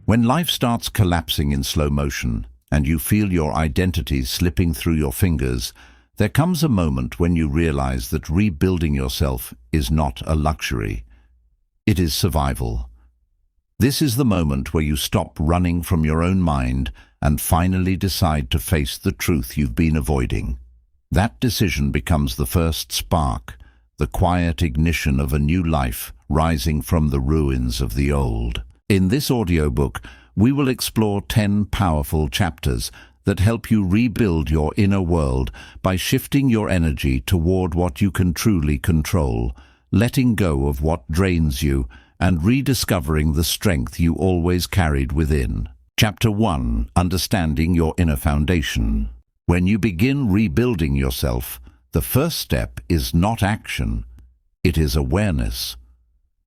When life starts collapsing in slow motion and you feel your identity slipping through your fingers, there comes a moment when you realize that rebuilding yourself is not a luxury. It is survival. This is the moment where you stop running from your own mind and finally decide to face the truth you've been avoiding. That decision becomes the first spark, the quiet ignition of a new life rising from the ruins of the old. In this audiobook, we will explore 10 powerful chapters that help you rebuild your inner world by shifting your energy toward what you can truly control, letting go of what drains you, and rediscovering the strength you always carried within. Chapter 1. Understanding your inner foundation. When you begin rebuilding yourself, the first step is not action, it is awareness.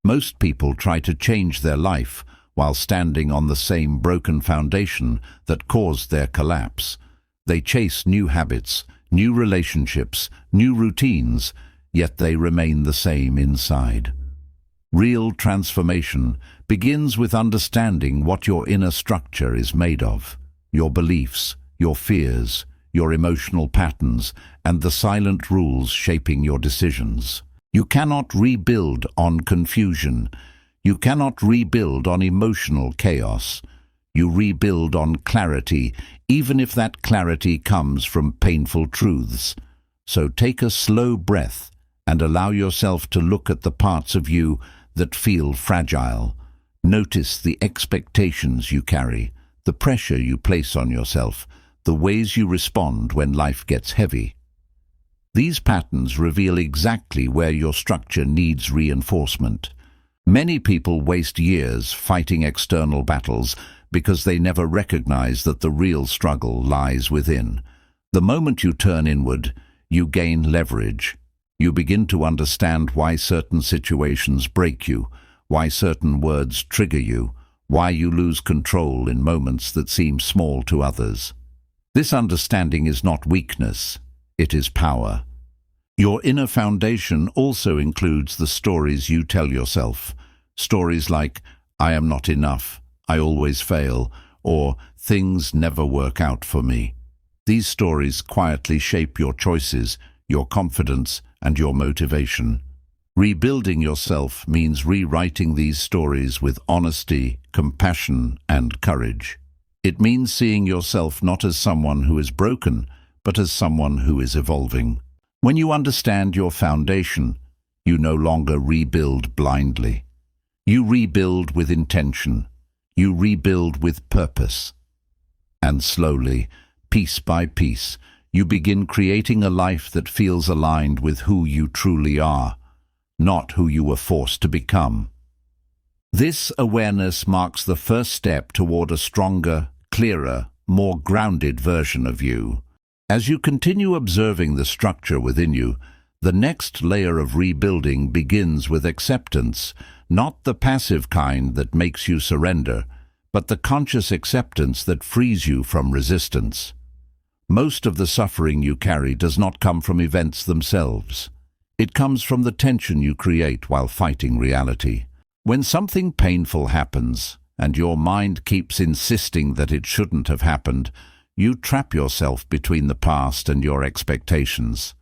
Most people try to change their life while standing on the same broken foundation that caused their collapse. They chase new habits, new relationships, new routines, yet they remain the same inside. Real transformation begins with understanding what your inner structure is made of, your beliefs, your fears, your emotional patterns, and the silent rules shaping your decisions. You cannot rebuild on confusion. You cannot rebuild on emotional chaos. You rebuild on clarity, even if that clarity comes from painful truths. So take a slow breath and allow yourself to look at the parts of you that feel fragile. Notice the expectations you carry, the pressure you place on yourself, the ways you respond when life gets heavy. These patterns reveal exactly where your structure needs reinforcement. Many people waste years fighting external battles because they never recognize that the real struggle lies within. The moment you turn inward, you gain leverage. You begin to understand why certain situations break you, why certain words trigger you, why you lose control in moments that seem small to others. This understanding is not weakness, it is power. Your inner foundation also includes the stories you tell yourself. Stories like, "I am not enough," "I always fail," or "things never work out for me." These stories quietly shape your choices, your confidence, and your motivation. Rebuilding yourself means rewriting these stories with honesty, compassion, and courage. It means seeing yourself not as someone who is broken, but as someone who is evolving. When you understand your foundation, you no longer rebuild blindly. You rebuild with intention. You rebuild with purpose. And slowly, piece by piece, you begin creating a life that feels aligned with who you truly are, not who you were forced to become. This awareness marks the first step toward a stronger, clearer, more grounded version of you. As you continue observing the structure within you, the next layer of rebuilding begins with acceptance, not the passive kind that makes you surrender, but the conscious acceptance that frees you from resistance. Most of the suffering you carry does not come from events themselves. It comes from the tension you create while fighting reality. When something painful happens, and your mind keeps insisting that it shouldn't have happened, you trap yourself between the past and your expectations.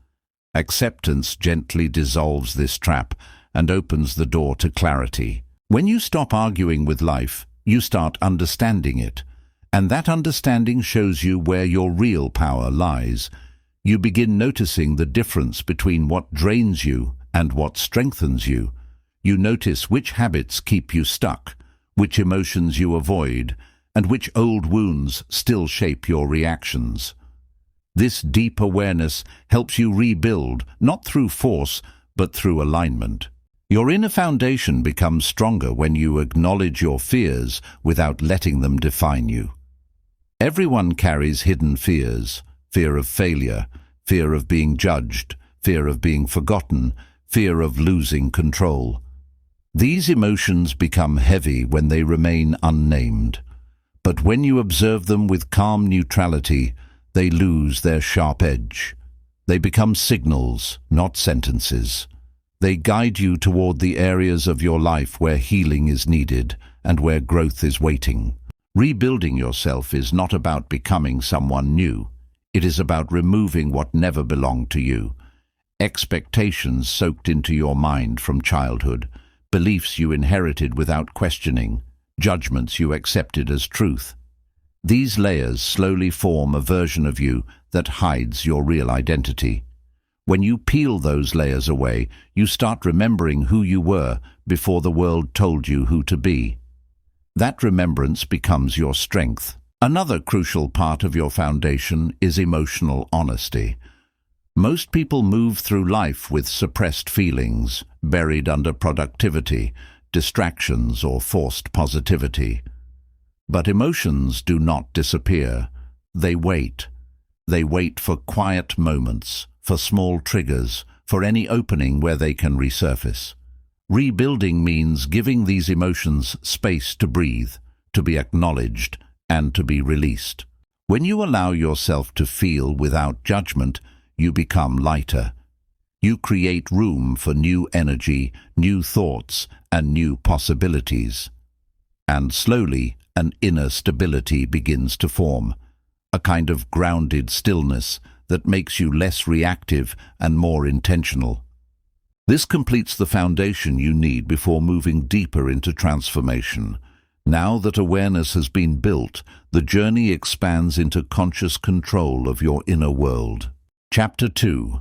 Acceptance gently dissolves this trap and opens the door to clarity. When you stop arguing with life, you start understanding it, and that understanding shows you where your real power lies. You begin noticing the difference between what drains you and what strengthens you. You notice which habits keep you stuck, which emotions you avoid, and which old wounds still shape your reactions. This deep awareness helps you rebuild, not through force, but through alignment. Your inner foundation becomes stronger when you acknowledge your fears without letting them define you. Everyone carries hidden fears: fear of failure, fear of being judged, fear of being forgotten, fear of losing control. These emotions become heavy when they remain unnamed. But when you observe them with calm neutrality, they lose their sharp edge. They become signals, not sentences. They guide you toward the areas of your life where healing is needed and where growth is waiting. Rebuilding yourself is not about becoming someone new. It is about removing what never belonged to you. Expectations soaked into your mind from childhood, beliefs you inherited without questioning, judgments you accepted as truth. These layers slowly form a version of you that hides your real identity. When you peel those layers away, you start remembering who you were before the world told you who to be. That remembrance becomes your strength. Another crucial part of your foundation is emotional honesty. Most people move through life with suppressed feelings, buried under productivity, distractions, or forced positivity. But emotions do not disappear. They wait. They wait for quiet moments, for small triggers, for any opening where they can resurface. Rebuilding means giving these emotions space to breathe, to be acknowledged, and to be released. When you allow yourself to feel without judgment, you become lighter. You create room for new energy, new thoughts, and new possibilities. And slowly, an inner stability begins to form, a kind of grounded stillness that makes you less reactive and more intentional. This completes the foundation you need before moving deeper into transformation. Now that awareness has been built, the journey expands into conscious control of your inner world. Chapter 2.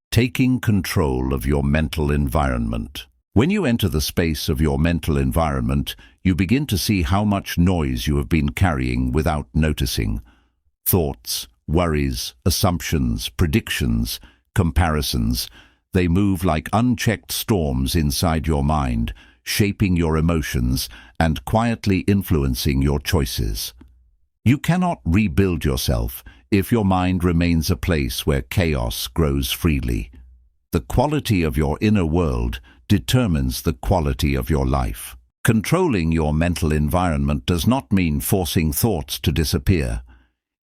Taking control of your mental environment. When you enter the space of your mental environment, you begin to see how much noise you have been carrying without noticing. Thoughts, worries, assumptions, predictions, comparisons, they move like unchecked storms inside your mind, shaping your emotions and quietly influencing your choices. You cannot rebuild yourself if your mind remains a place where chaos grows freely. The quality of your inner world determines the quality of your life. Controlling your mental environment does not mean forcing thoughts to disappear.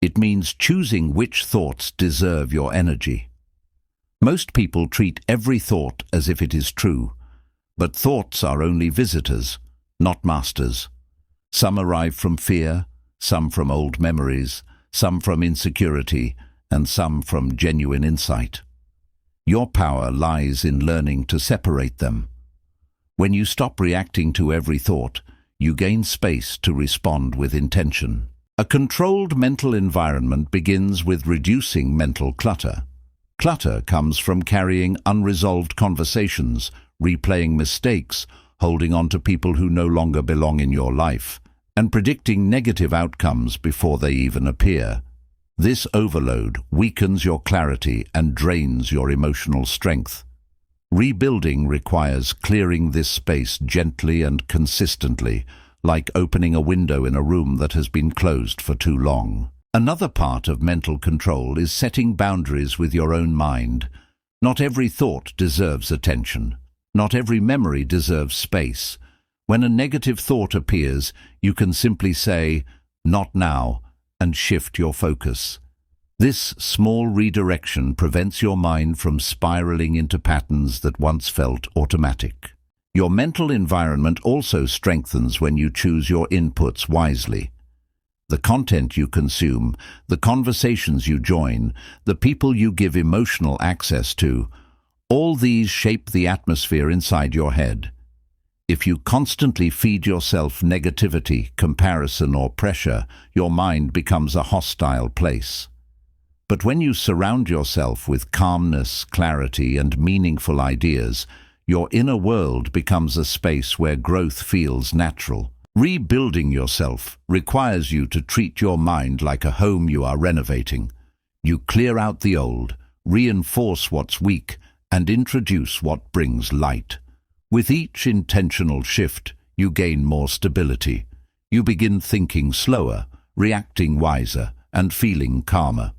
It means choosing which thoughts deserve your energy. Most people treat every thought as if it is true, but thoughts are only visitors, not masters. Some arrive from fear, some from old memories, some from insecurity, and some from genuine insight. Your power lies in learning to separate them. When you stop reacting to every thought, you gain space to respond with intention. A controlled mental environment begins with reducing mental clutter. Clutter comes from carrying unresolved conversations, replaying mistakes, holding on to people who no longer belong in your life, and predicting negative outcomes before they even appear. This overload weakens your clarity and drains your emotional strength. Rebuilding requires clearing this space gently and consistently, like opening a window in a room that has been closed for too long. Another part of mental control is setting boundaries with your own mind. Not every thought deserves attention. Not every memory deserves space. When a negative thought appears, you can simply say, "Not now," and shift your focus. This small redirection prevents your mind from spiraling into patterns that once felt automatic. Your mental environment also strengthens when you choose your inputs wisely. The content you consume, the conversations you join, the people you give emotional access to, all these shape the atmosphere inside your head. If you constantly feed yourself negativity, comparison, or pressure, your mind becomes a hostile place. But when you surround yourself with calmness, clarity, and meaningful ideas, your inner world becomes a space where growth feels natural. Rebuilding yourself requires you to treat your mind like a home you are renovating. You clear out the old, reinforce what's weak, and introduce what brings light. With each intentional shift, you gain more stability. You begin thinking slower, reacting wiser, and feeling calmer.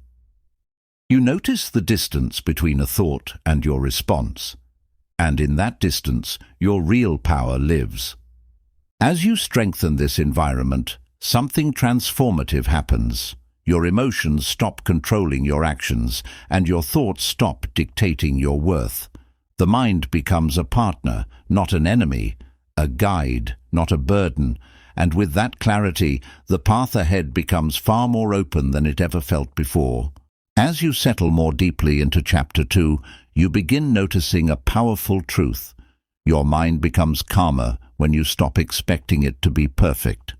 You notice the distance between a thought and your response, and in that distance, your real power lives. As you strengthen this environment, something transformative happens. Your emotions stop controlling your actions, and your thoughts stop dictating your worth. The mind becomes a partner, not an enemy, a guide, not a burden, and with that clarity, the path ahead becomes far more open than it ever felt before. As you settle more deeply into Chapter 2, you begin noticing a powerful truth. Your mind becomes calmer when you stop expecting it to be perfect.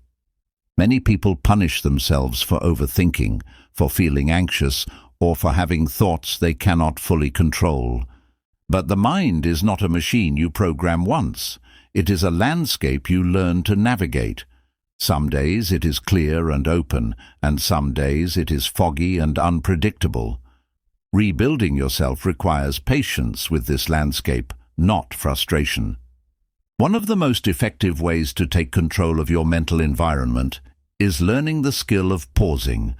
Many people punish themselves for overthinking, for feeling anxious, or for having thoughts they cannot fully control. But the mind is not a machine you program once. It is a landscape you learn to navigate. Some days it is clear and open, and some days it is foggy and unpredictable. Rebuilding yourself requires patience with this landscape, not frustration. One of the most effective ways to take control of your mental environment is learning the skill of pausing.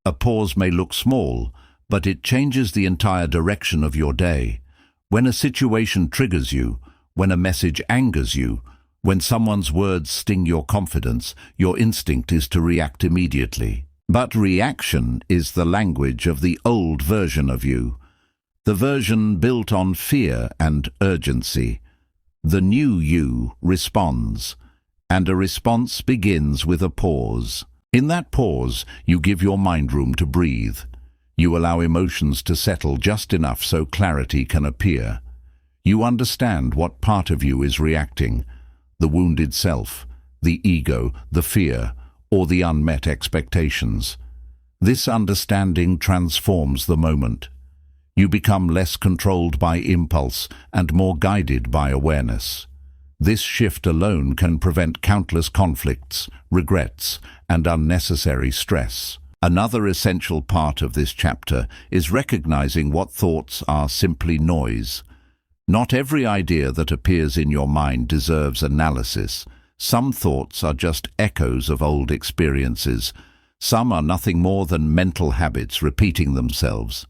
A pause may look small, but it changes the entire direction of your day. When a situation triggers you, when a message angers you, when someone's words sting your confidence, your instinct is to react immediately. But reaction is the language of the old version of you, the version built on fear and urgency. The new you responds, and a response begins with a pause. In that pause, you give your mind room to breathe. You allow emotions to settle just enough so clarity can appear. You understand what part of you is reacting: the wounded self, the ego, the fear, or the unmet expectations. This understanding transforms the moment. You become less controlled by impulse and more guided by awareness. This shift alone can prevent countless conflicts, regrets, and unnecessary stress. Another essential part of this chapter is recognizing what thoughts are simply noise. Not every idea that appears in your mind deserves analysis. Some thoughts are just echoes of old experiences. Some are nothing more than mental habits repeating themselves.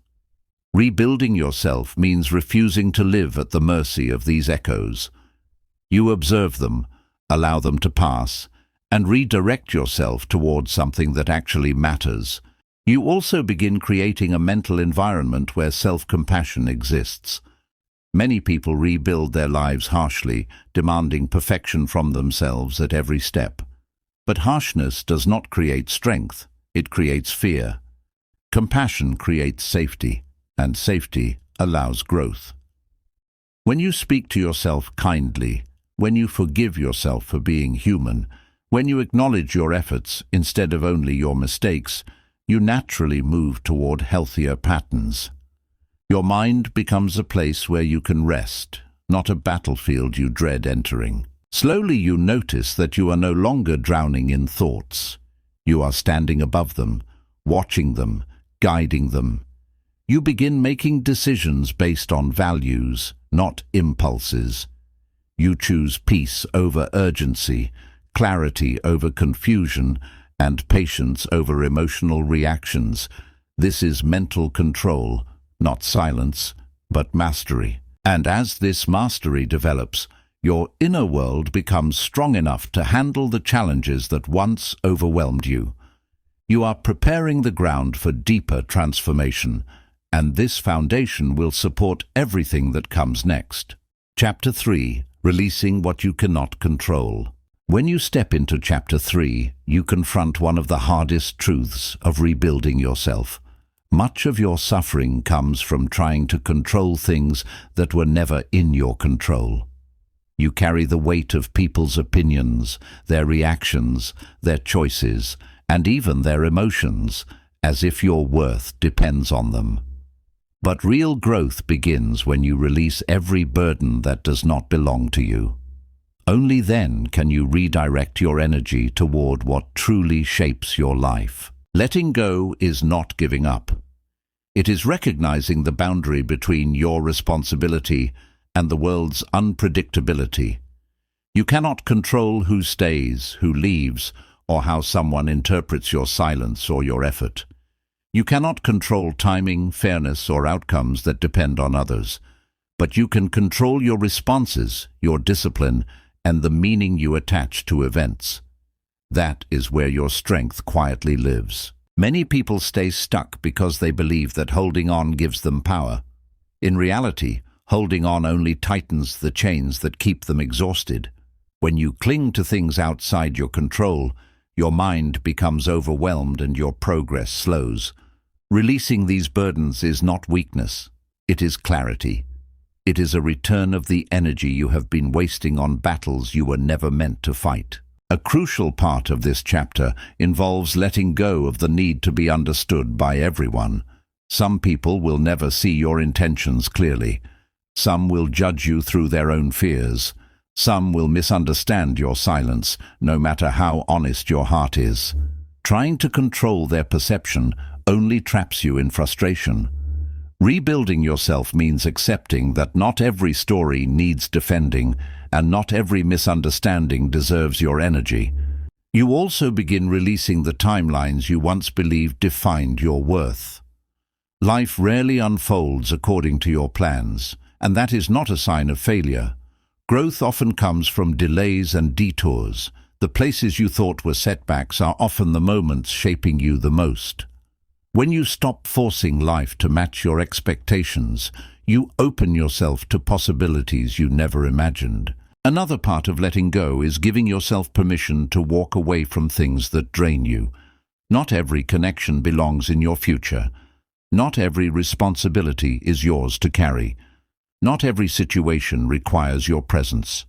Rebuilding yourself means refusing to live at the mercy of these echoes. You observe them, allow them to pass, and redirect yourself towards something that actually matters. You also begin creating a mental environment where self-compassion exists. Many people rebuild their lives harshly, demanding perfection from themselves at every step. But harshness does not create strength, it creates fear. Compassion creates safety, and safety allows growth. When you speak to yourself kindly, when you forgive yourself for being human, when you acknowledge your efforts instead of only your mistakes, you naturally move toward healthier patterns. Your mind becomes a place where you can rest, not a battlefield you dread entering. Slowly you notice that you are no longer drowning in thoughts. You are standing above them, watching them, guiding them. You begin making decisions based on values, not impulses. You choose peace over urgency, clarity over confusion, and patience over emotional reactions. This is mental control, not silence, but mastery. And as this mastery develops, your inner world becomes strong enough to handle the challenges that once overwhelmed you. You are preparing the ground for deeper transformation, and this foundation will support everything that comes next. Chapter 3. Releasing what you cannot control. When you step into Chapter 3, you confront one of the hardest truths of rebuilding yourself. Much of your suffering comes from trying to control things that were never in your control. You carry the weight of people's opinions, their reactions, their choices, and even their emotions, as if your worth depends on them. But real growth begins when you release every burden that does not belong to you. Only then can you redirect your energy toward what truly shapes your life. Letting go is not giving up. It is recognizing the boundary between your responsibility and the world's unpredictability. You cannot control who stays, who leaves, or how someone interprets your silence or your effort. You cannot control timing, fairness, or outcomes that depend on others. But you can control your responses, your discipline, and the meaning you attach to events. That is where your strength quietly lives. Many people stay stuck because they believe that holding on gives them power. In reality, holding on only tightens the chains that keep them exhausted. When you cling to things outside your control, your mind becomes overwhelmed and your progress slows. Releasing these burdens is not weakness, it is clarity. It is a return of the energy you have been wasting on battles you were never meant to fight. A crucial part of this chapter involves letting go of the need to be understood by everyone. Some people will never see your intentions clearly. Some will judge you through their own fears. Some will misunderstand your silence, no matter how honest your heart is. Trying to control their perception only traps you in frustration. Rebuilding yourself means accepting that not every story needs defending, and not every misunderstanding deserves your energy. You also begin releasing the timelines you once believed defined your worth. Life rarely unfolds according to your plans, and that is not a sign of failure. Growth often comes from delays and detours. The places you thought were setbacks are often the moments shaping you the most. When you stop forcing life to match your expectations, you open yourself to possibilities you never imagined. Another part of letting go is giving yourself permission to walk away from things that drain you. Not every connection belongs in your future. Not every responsibility is yours to carry. Not every situation requires your presence.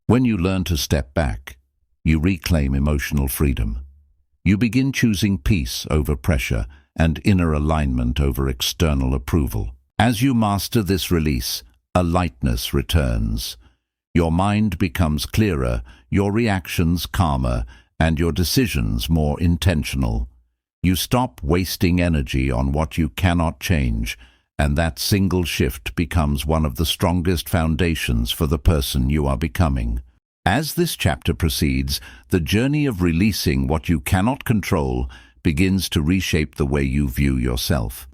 When you learn to step back, you reclaim emotional freedom. You begin choosing peace over pressure and inner alignment over external approval. As you master this release, a lightness returns. Your mind becomes clearer, your reactions calmer, and your decisions more intentional. You stop wasting energy on what you cannot change, and that single shift becomes one of the strongest foundations for the person you are becoming. As this chapter proceeds, the journey of releasing what you cannot control begins to reshape the way you view yourself.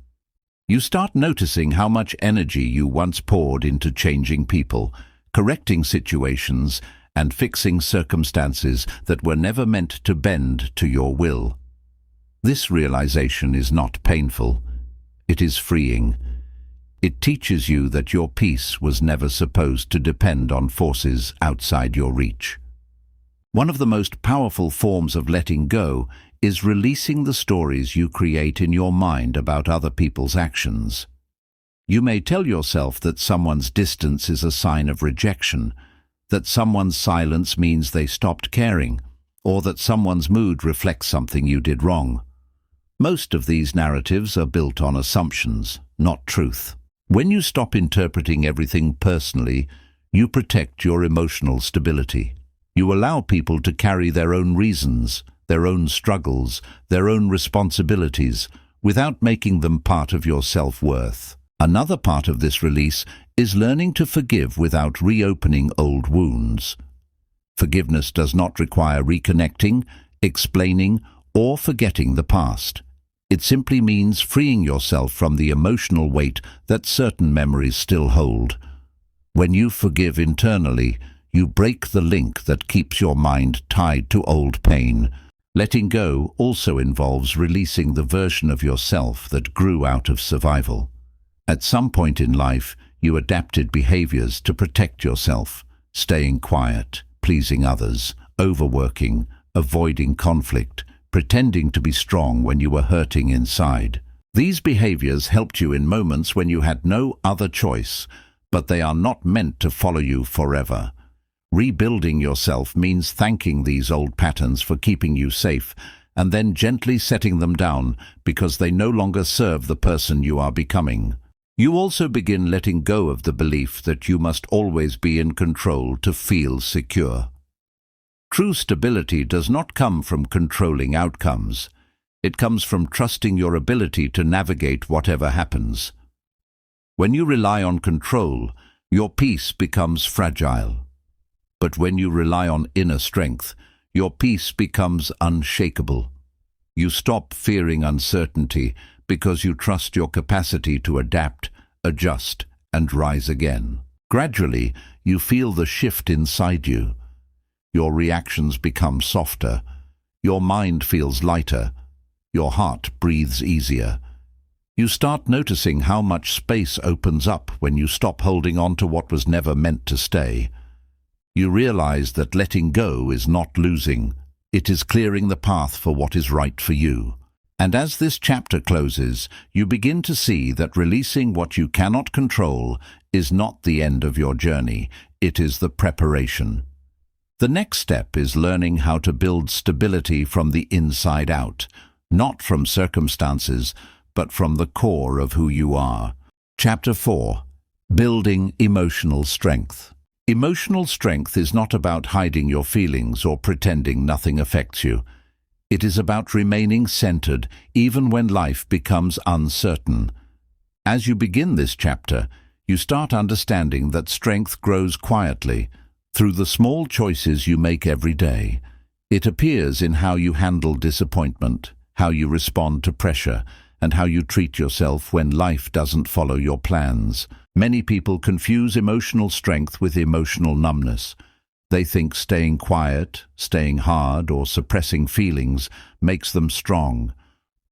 You start noticing how much energy you once poured into changing people, correcting situations, and fixing circumstances that were never meant to bend to your will. This realization is not painful. It is freeing. It teaches you that your peace was never supposed to depend on forces outside your reach. One of the most powerful forms of letting go is releasing the stories you create in your mind about other people's actions. You may tell yourself that someone's distance is a sign of rejection, that someone's silence means they stopped caring, or that someone's mood reflects something you did wrong. Most of these narratives are built on assumptions, not truth. When you stop interpreting everything personally, you protect your emotional stability. You allow people to carry their own reasons, their own struggles, their own responsibilities, without making them part of your self-worth. Another part of this release is learning to forgive without reopening old wounds. Forgiveness does not require reconnecting, explaining, or forgetting the past. It simply means freeing yourself from the emotional weight that certain memories still hold. When you forgive internally, you break the link that keeps your mind tied to old pain. Letting go also involves releasing the version of yourself that grew out of survival. At some point in life, you adapted behaviors to protect yourself, staying quiet, pleasing others, overworking, avoiding conflict, pretending to be strong when you were hurting inside. These behaviors helped you in moments when you had no other choice, but they are not meant to follow you forever. Rebuilding yourself means thanking these old patterns for keeping you safe, and then gently setting them down because they no longer serve the person you are becoming. You also begin letting go of the belief that you must always be in control to feel secure. True stability does not come from controlling outcomes. It comes from trusting your ability to navigate whatever happens. When you rely on control, your peace becomes fragile. But when you rely on inner strength, your peace becomes unshakable. You stop fearing uncertainty because you trust your capacity to adapt, adjust, and rise again. Gradually, you feel the shift inside you. Your reactions become softer. Your mind feels lighter. Your heart breathes easier. You start noticing how much space opens up when you stop holding on to what was never meant to stay. You realize that letting go is not losing. It is clearing the path for what is right for you. And as this chapter closes, you begin to see that releasing what you cannot control is not the end of your journey, it is the preparation. The next step is learning how to build stability from the inside out, not from circumstances, but from the core of who you are. Chapter 4. Building emotional strength. Emotional strength is not about hiding your feelings or pretending nothing affects you. It is about remaining centered even when life becomes uncertain. As you begin this chapter, you start understanding that strength grows quietly, through the small choices you make every day. It appears in how you handle disappointment, how you respond to pressure, and how you treat yourself when life doesn't follow your plans. Many people confuse emotional strength with emotional numbness. They think staying quiet, staying hard, or suppressing feelings makes them strong.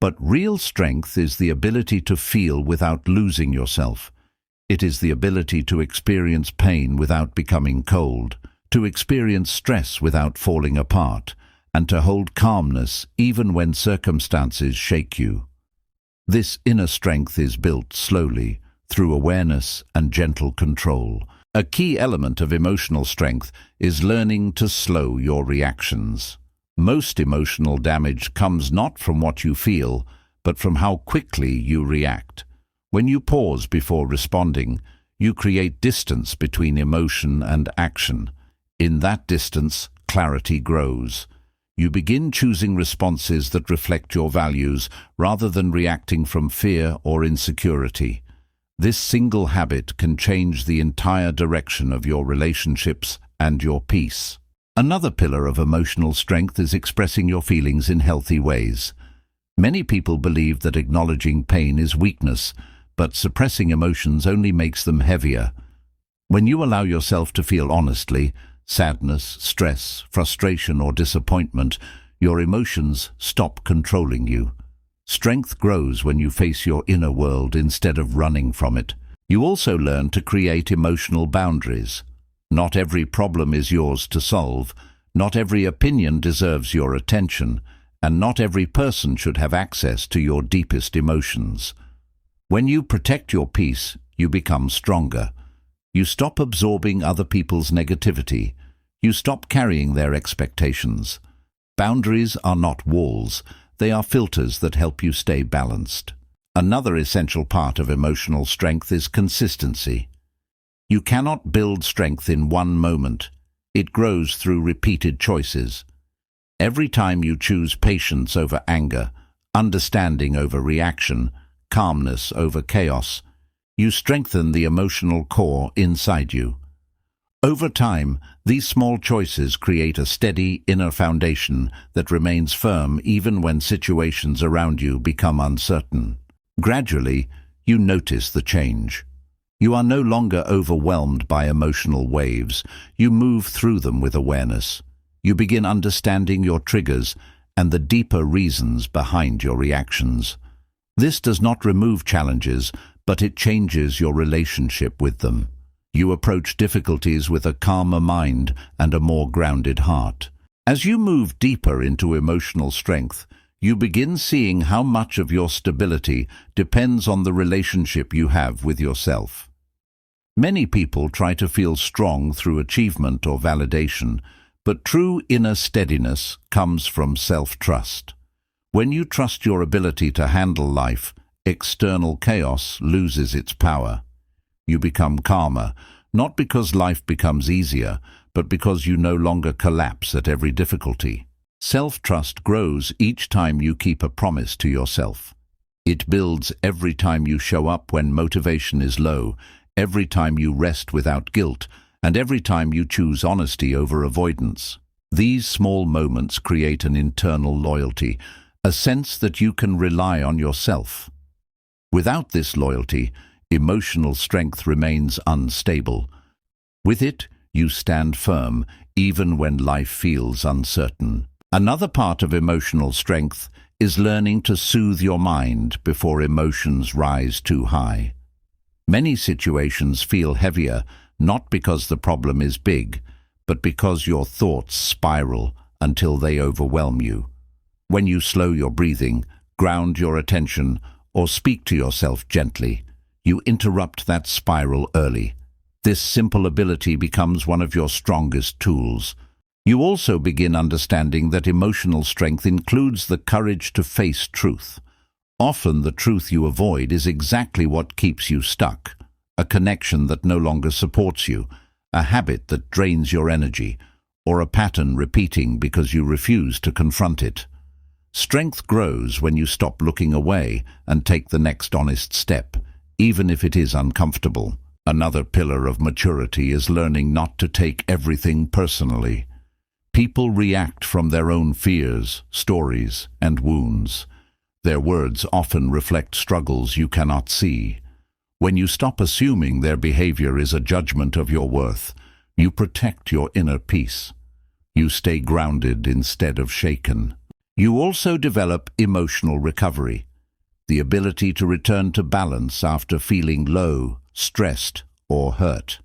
But real strength is the ability to feel without losing yourself. It is the ability to experience pain without becoming cold, to experience stress without falling apart, and to hold calmness even when circumstances shake you. This inner strength is built slowly, through awareness and gentle control. A key element of emotional strength is learning to slow your reactions. Most emotional damage comes not from what you feel, but from how quickly you react. When you pause before responding, you create distance between emotion and action. In that distance, clarity grows. You begin choosing responses that reflect your values rather than reacting from fear or insecurity. This single habit can change the entire direction of your relationships and your peace. Another pillar of emotional strength is expressing your feelings in healthy ways. Many people believe that acknowledging pain is weakness, but suppressing emotions only makes them heavier. When you allow yourself to feel honestly, sadness, stress, frustration, or disappointment, your emotions stop controlling you. Strength grows when you face your inner world instead of running from it. You also learn to create emotional boundaries. Not every problem is yours to solve, not every opinion deserves your attention, and not every person should have access to your deepest emotions. When you protect your peace, you become stronger. You stop absorbing other people's negativity. You stop carrying their expectations. Boundaries are not walls. They are filters that help you stay balanced. Another essential part of emotional strength is consistency. You cannot build strength in one moment. It grows through repeated choices. Every time you choose patience over anger, understanding over reaction, calmness over chaos, you strengthen the emotional core inside you. Over time, these small choices create a steady inner foundation that remains firm even when situations around you become uncertain. Gradually, you notice the change. You are no longer overwhelmed by emotional waves. You move through them with awareness. You begin understanding your triggers and the deeper reasons behind your reactions. This does not remove challenges, but it changes your relationship with them. You approach difficulties with a calmer mind and a more grounded heart. As you move deeper into emotional strength, you begin seeing how much of your stability depends on the relationship you have with yourself. Many people try to feel strong through achievement or validation, but true inner steadiness comes from self-trust. When you trust your ability to handle life, external chaos loses its power. You become calmer, not because life becomes easier, but because you no longer collapse at every difficulty. Self-trust grows each time you keep a promise to yourself. It builds every time you show up when motivation is low, every time you rest without guilt, and every time you choose honesty over avoidance. These small moments create an internal loyalty, a sense that you can rely on yourself. Without this loyalty, emotional strength remains unstable. With it, you stand firm, even when life feels uncertain. Another part of emotional strength is learning to soothe your mind before emotions rise too high. Many situations feel heavier, not because the problem is big, but because your thoughts spiral until they overwhelm you. When you slow your breathing, ground your attention, or speak to yourself gently, you interrupt that spiral early. This simple ability becomes one of your strongest tools. You also begin understanding that emotional strength includes the courage to face truth. Often the truth you avoid is exactly what keeps you stuck. A connection that no longer supports you, a habit that drains your energy, or a pattern repeating because you refuse to confront it. Strength grows when you stop looking away and take the next honest step, even if it is uncomfortable. Another pillar of maturity is learning not to take everything personally. People react from their own fears, stories, and wounds. Their words often reflect struggles you cannot see. When you stop assuming their behavior is a judgment of your worth, you protect your inner peace. You stay grounded instead of shaken. You also develop emotional recovery, the ability to return to balance after feeling low, stressed, or hurt.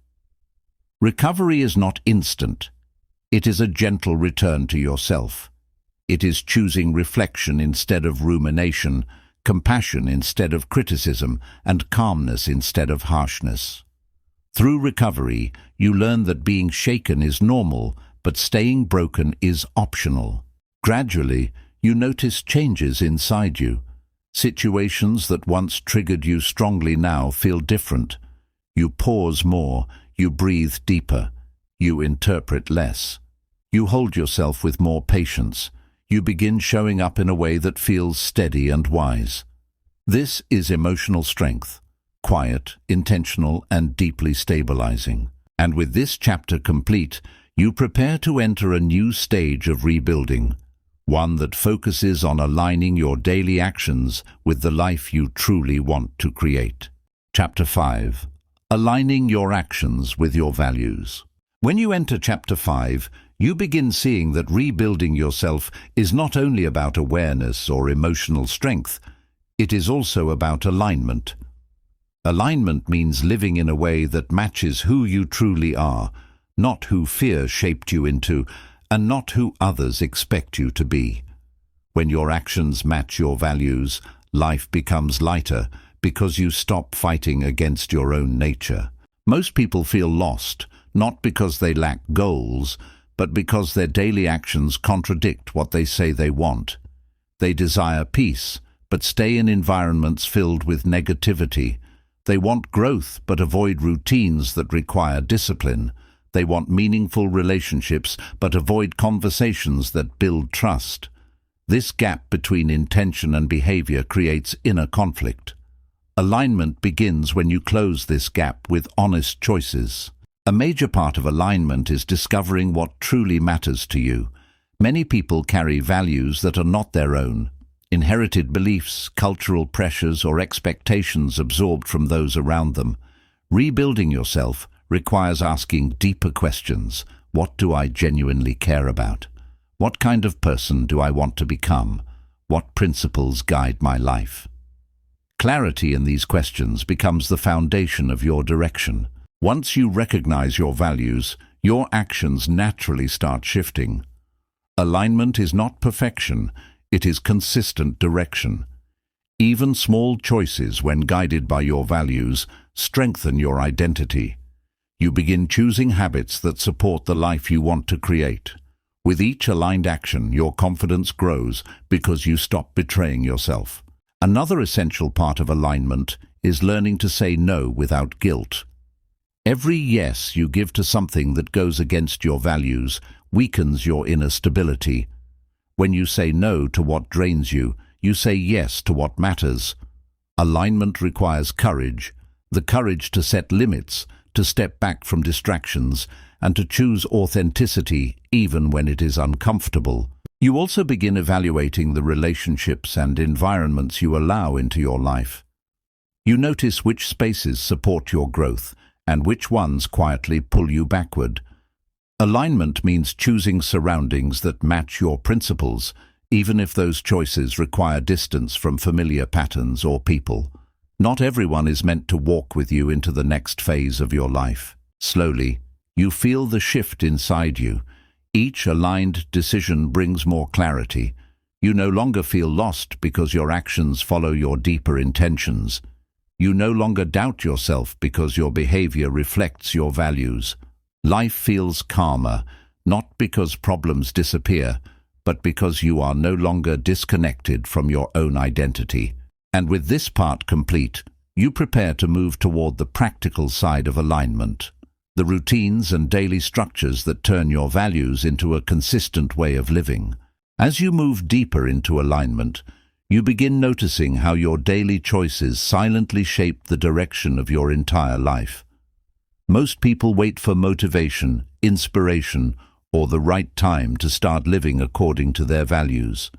Recovery is not instant. It is a gentle return to yourself. It is choosing reflection instead of rumination, compassion instead of criticism, and calmness instead of harshness. Through recovery, you learn that being shaken is normal, but staying broken is optional. Gradually, you notice changes inside you. Situations that once triggered you strongly now feel different. You pause more, you breathe deeper, you interpret less. You hold yourself with more patience. You begin showing up in a way that feels steady and wise. This is emotional strength, quiet, intentional, and deeply stabilizing. And with this chapter complete, you prepare to enter a new stage of rebuilding, one that focuses on aligning your daily actions with the life you truly want to create. Chapter 5. Aligning your actions with your values. When you enter Chapter 5, you begin seeing that rebuilding yourself is not only about awareness or emotional strength, it is also about alignment. Alignment means living in a way that matches who you truly are, not who fear shaped you into, and not who others expect you to be. When your actions match your values, life becomes lighter because you stop fighting against your own nature. Most people feel lost, not because they lack goals, but because their daily actions contradict what they say they want. They desire peace, but stay in environments filled with negativity. They want growth, but avoid routines that require discipline. They want meaningful relationships, but avoid conversations that build trust. This gap between intention and behavior creates inner conflict. Alignment begins when you close this gap with honest choices. A major part of alignment is discovering what truly matters to you. Many people carry values that are not their own, inherited beliefs, cultural pressures, or expectations absorbed from those around them. Rebuilding yourself requires asking deeper questions. What do I genuinely care about? What kind of person do I want to become? What principles guide my life? Clarity in these questions becomes the foundation of your direction. Once you recognize your values, your actions naturally start shifting. Alignment is not perfection, it is consistent direction. Even small choices, when guided by your values, strengthen your identity. You begin choosing habits that support the life you want to create. With each aligned action, your confidence grows because you stop betraying yourself. Another essential part of alignment is learning to say no without guilt. Every yes you give to something that goes against your values weakens your inner stability. When you say no to what drains you, you say yes to what matters. Alignment requires courage, the courage to set limits, to step back from distractions, and to choose authenticity even when it is uncomfortable. You also begin evaluating the relationships and environments you allow into your life. You notice which spaces support your growth and which ones quietly pull you backward. Alignment means choosing surroundings that match your principles, even if those choices require distance from familiar patterns or people. Not everyone is meant to walk with you into the next phase of your life. Slowly, You feel the shift inside you. Each aligned decision brings more clarity. You no longer feel lost because your actions follow your deeper intentions. You no longer doubt yourself because your behavior reflects your values. Life feels calmer, not because problems disappear, but because you are no longer disconnected from your own identity. And with this part complete, you prepare to move toward the practical side of alignment, the routines and daily structures that turn your values into a consistent way of living. As you move deeper into alignment, you begin noticing how your daily choices silently shape the direction of your entire life. Most people wait for motivation, inspiration, or the right time to start living according to their values.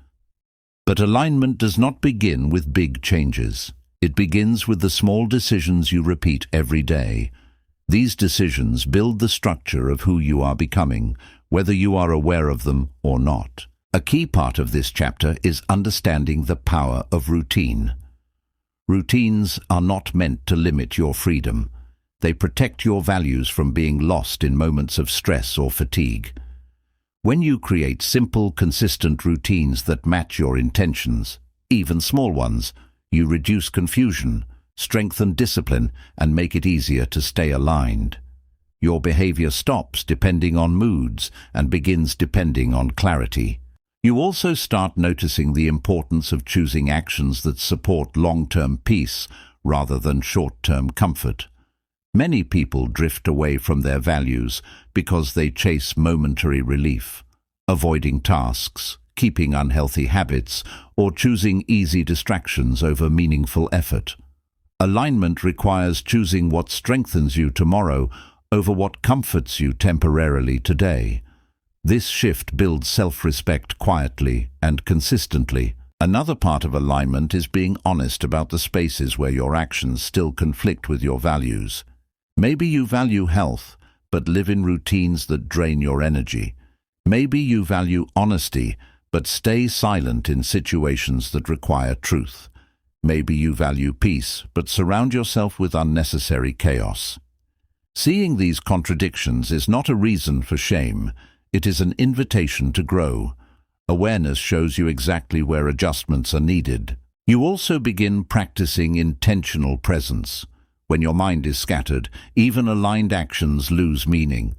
But alignment does not begin with big changes. It begins with the small decisions you repeat every day. These decisions build the structure of who you are becoming, whether you are aware of them or not. A key part of this chapter is understanding the power of routine. Routines are not meant to limit your freedom. They protect your values from being lost in moments of stress or fatigue. When you create simple, consistent routines that match your intentions, even small ones, you reduce confusion, strengthen discipline, and make it easier to stay aligned. Your behavior stops depending on moods and begins depending on clarity. You also start noticing the importance of choosing actions that support long-term peace rather than short-term comfort. Many people drift away from their values because they chase momentary relief, avoiding tasks, keeping unhealthy habits, or choosing easy distractions over meaningful effort. Alignment requires choosing what strengthens you tomorrow over what comforts you temporarily today. This shift builds self-respect quietly and consistently. Another part of alignment is being honest about the spaces where your actions still conflict with your values. Maybe you value health, but live in routines that drain your energy. Maybe you value honesty, but stay silent in situations that require truth. Maybe you value peace, but surround yourself with unnecessary chaos. Seeing these contradictions is not a reason for shame. It is an invitation to grow. Awareness shows you exactly where adjustments are needed. You also begin practicing intentional presence. When your mind is scattered, even aligned actions lose meaning.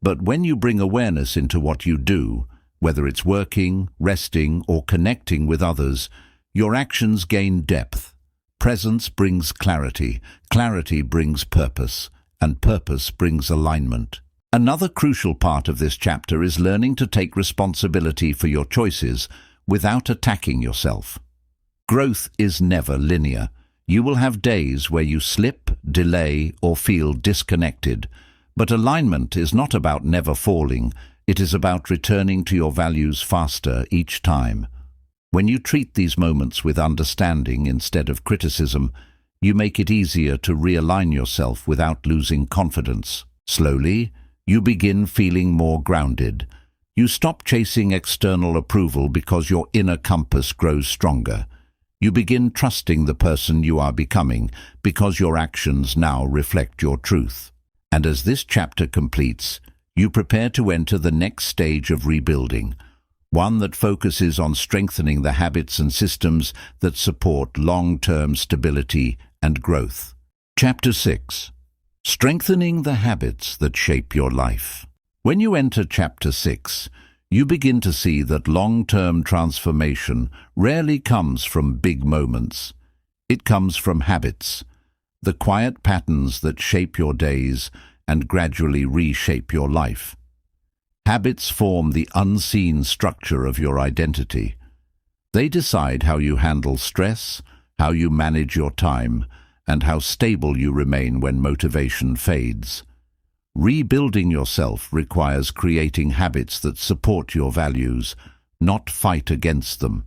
But when you bring awareness into what you do, whether it's working, resting, or connecting with others, your actions gain depth. Presence brings clarity, clarity brings purpose, and purpose brings alignment. Another crucial part of this chapter is learning to take responsibility for your choices without attacking yourself. Growth is never linear. You will have days where you slip, delay, or feel disconnected. But alignment is not about never falling. It is about returning to your values faster each time. When you treat these moments with understanding instead of criticism, you make it easier to realign yourself without losing confidence. Slowly, you begin feeling more grounded. You stop chasing external approval because your inner compass grows stronger. You begin trusting the person you are becoming because your actions now reflect your truth. And as this chapter completes, you prepare to enter the next stage of rebuilding, one that focuses on strengthening the habits and systems that support long-term stability and growth. Chapter 6. Strengthening the habits that shape your life. When you enter Chapter 6, you begin to see that long-term transformation rarely comes from big moments. It comes from habits, the quiet patterns that shape your days and gradually reshape your life. Habits form the unseen structure of your identity. They decide how you handle stress, how you manage your time, and how stable you remain when motivation fades. Rebuilding yourself requires creating habits that support your values, not fight against them.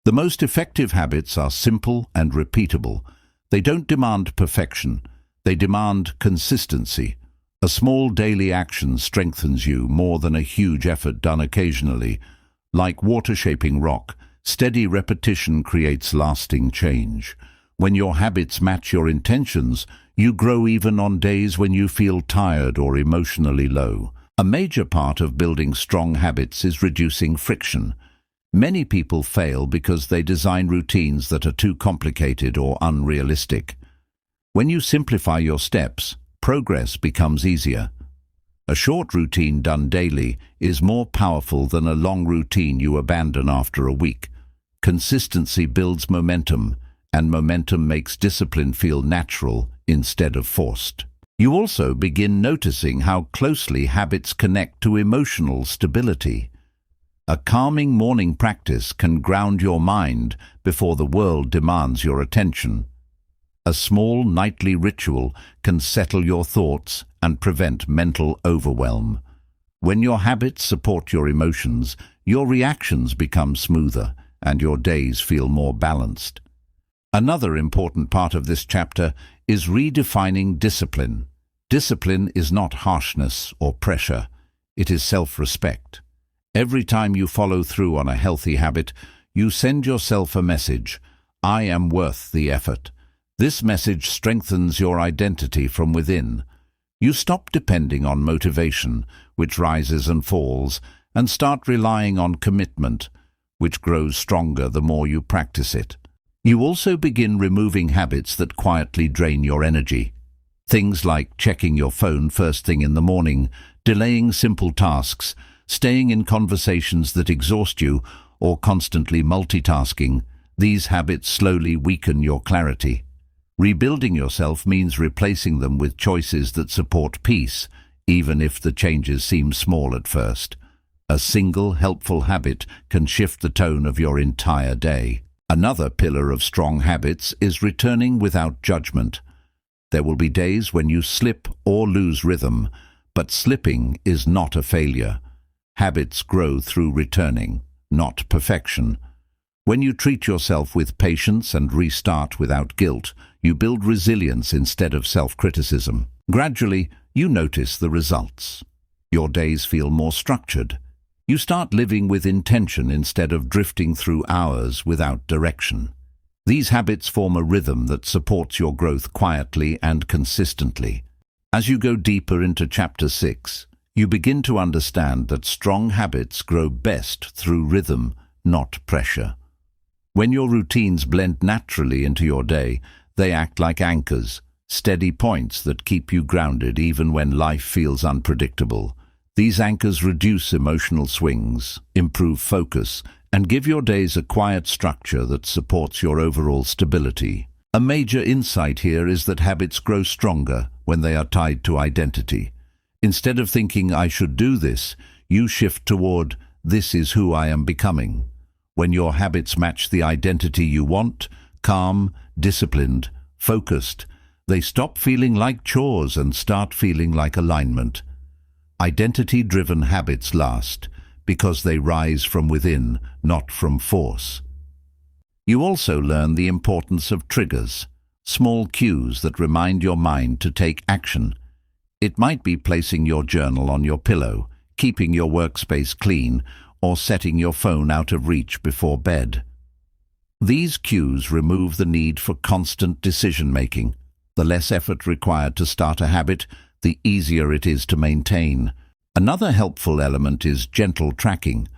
The most effective habits are simple and repeatable. They don't demand perfection. They demand consistency. A small daily action strengthens you more than a huge effort done occasionally. Like water shaping rock, steady repetition creates lasting change. When your habits match your intentions, you grow even on days when you feel tired or emotionally low. A major part of building strong habits is reducing friction. Many people fail because they design routines that are too complicated or unrealistic. When you simplify your steps, progress becomes easier. A short routine done daily is more powerful than a long routine you abandon after a week. Consistency builds momentum, and momentum makes discipline feel natural instead of forced. You also begin noticing how closely habits connect to emotional stability. A calming morning practice can ground your mind before the world demands your attention. A small nightly ritual can settle your thoughts and prevent mental overwhelm. When your habits support your emotions, your reactions become smoother and your days feel more balanced. Another important part of this chapter is redefining discipline. Discipline is not harshness or pressure. It is self-respect. Every time you follow through on a healthy habit, you send yourself a message: I am worth the effort. This message strengthens your identity from within. You stop depending on motivation, which rises and falls, and start relying on commitment, which grows stronger the more you practice it. You also begin removing habits that quietly drain your energy. Things like checking your phone first thing in the morning, delaying simple tasks, staying in conversations that exhaust you, or constantly multitasking. These habits slowly weaken your clarity. Rebuilding yourself means replacing them with choices that support peace, even if the changes seem small at first. A single helpful habit can shift the tone of your entire day. Another pillar of strong habits is returning without judgment. There will be days when you slip or lose rhythm, but slipping is not a failure. Habits grow through returning, not perfection. When you treat yourself with patience and restart without guilt, you build resilience instead of self-criticism. Gradually, you notice the results. Your days feel more structured. You start living with intention instead of drifting through hours without direction. These habits form a rhythm that supports your growth quietly and consistently. As you go deeper into Chapter 6, you begin to understand that strong habits grow best through rhythm, not pressure. When your routines blend naturally into your day, they act like anchors, steady points that keep you grounded even when life feels unpredictable. These anchors reduce emotional swings, improve focus, and give your days a quiet structure that supports your overall stability. A major insight here is that habits grow stronger when they are tied to identity. Instead of thinking, I should do this, you shift toward, this is who I am becoming. When your habits match the identity you want, calm, disciplined, focused, they stop feeling like chores and start feeling like alignment. Identity-driven habits last because they rise from within, not from force. You also learn the importance of triggers, small cues that remind your mind to take action. It might be placing your journal on your pillow, keeping your workspace clean, or setting your phone out of reach before bed. These cues remove the need for constant decision-making. The less effort required to start a habit, the easier it is to maintain. Another helpful element is gentle tracking.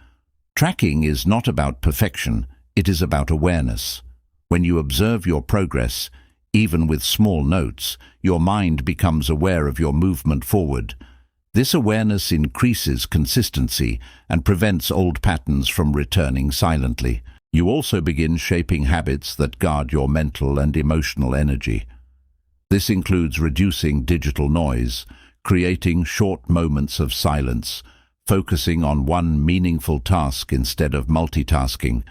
Tracking is not about perfection, it is about awareness. When you observe your progress, even with small notes, your mind becomes aware of your movement forward. This awareness increases consistency and prevents old patterns from returning silently. You also begin shaping habits that guard your mental and emotional energy. This includes reducing digital noise, creating short moments of silence, focusing on one meaningful task instead of multitasking,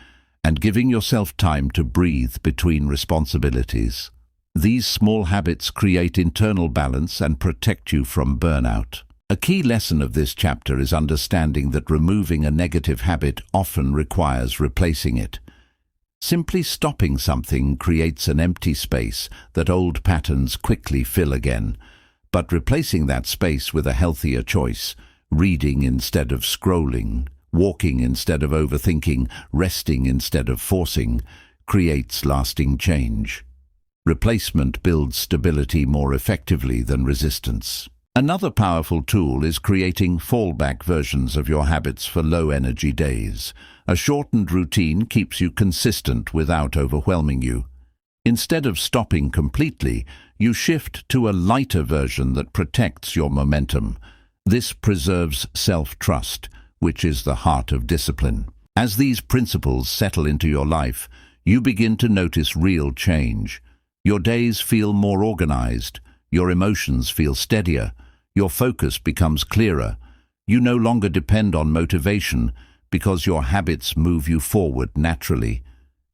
and giving yourself time to breathe between responsibilities. These small habits create internal balance and protect you from burnout. A key lesson of this chapter is understanding that removing a negative habit often requires replacing it. Simply stopping something creates an empty space that old patterns quickly fill again. But replacing that space with a healthier choice, reading instead of scrolling, walking instead of overthinking, resting instead of forcing, creates lasting change. Replacement builds stability more effectively than resistance. Another powerful tool is creating fallback versions of your habits for low-energy days. A shortened routine keeps you consistent without overwhelming you. Instead of stopping completely, you shift to a lighter version that protects your momentum. This preserves self-trust, which is the heart of discipline. As these principles settle into your life, you begin to notice real change. Your days feel more organized, your emotions feel steadier, your focus becomes clearer. You no longer depend on motivation because your habits move you forward naturally.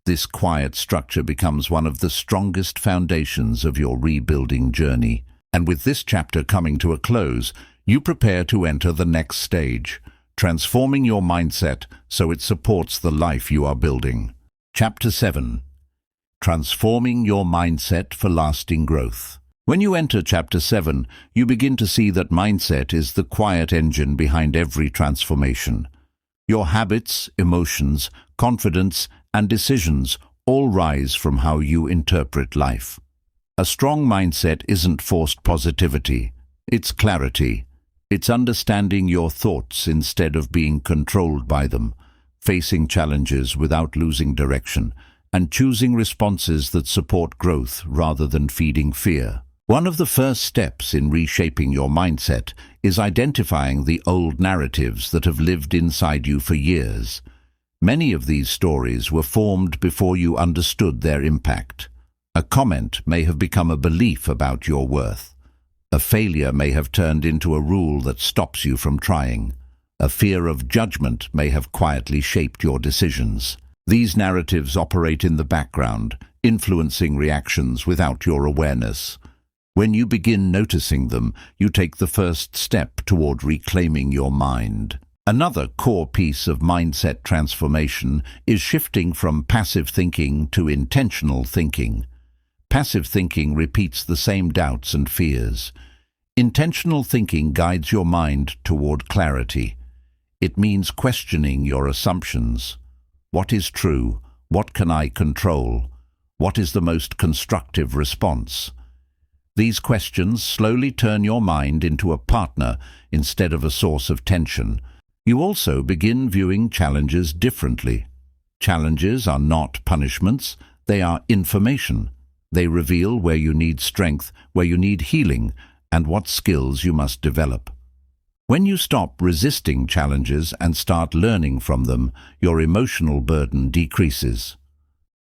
This quiet structure becomes one of the strongest foundations of your rebuilding journey. And with this chapter coming to a close, you prepare to enter the next stage, transforming your mindset so it supports the life you are building. Chapter 7. Transforming your mindset for lasting growth. When you enter Chapter 7, you begin to see that mindset is the quiet engine behind every transformation. Your habits, emotions, confidence, and decisions all rise from how you interpret life. A strong mindset isn't forced positivity, it's clarity. It's understanding your thoughts instead of being controlled by them, facing challenges without losing direction, and choosing responses that support growth rather than feeding fear. One of the first steps in reshaping your mindset is identifying the old narratives that have lived inside you for years. Many of these stories were formed before you understood their impact. A comment may have become a belief about your worth. A failure may have turned into a rule that stops you from trying. A fear of judgment may have quietly shaped your decisions. These narratives operate in the background, influencing reactions without your awareness. When you begin noticing them, you take the first step toward reclaiming your mind. Another core piece of mindset transformation is shifting from passive thinking to intentional thinking. Passive thinking repeats the same doubts and fears. Intentional thinking guides your mind toward clarity. It means questioning your assumptions. What is true? What can I control? What is the most constructive response? These questions slowly turn your mind into a partner instead of a source of tension. You also begin viewing challenges differently. Challenges are not punishments, they are information. They reveal where you need strength, where you need healing, and what skills you must develop. When you stop resisting challenges and start learning from them, your emotional burden decreases.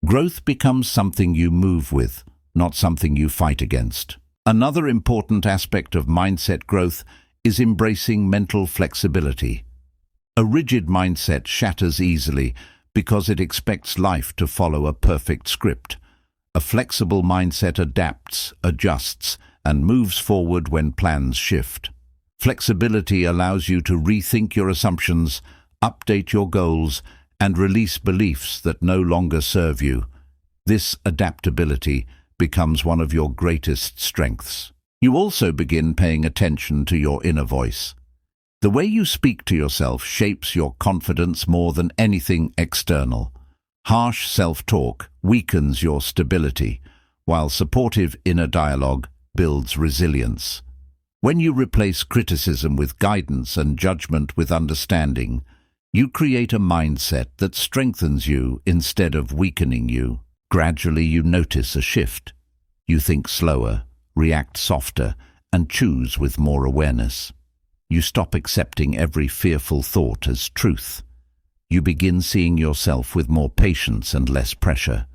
Growth becomes something you move with, not something you fight against. Another important aspect of mindset growth is embracing mental flexibility. A rigid mindset shatters easily because it expects life to follow a perfect script. A flexible mindset adapts, adjusts, and moves forward when plans shift. Flexibility allows you to rethink your assumptions, update your goals, and release beliefs that no longer serve you. This adaptability becomes one of your greatest strengths. You also begin paying attention to your inner voice. The way you speak to yourself shapes your confidence more than anything external. Harsh self-talk weakens your stability, while supportive inner dialogue builds resilience. When you replace criticism with guidance and judgment with understanding, you create a mindset that strengthens you instead of weakening you. Gradually you notice a shift. You think slower, react softer, and choose with more awareness. You stop accepting every fearful thought as truth. You begin seeing yourself with more patience and less pressure.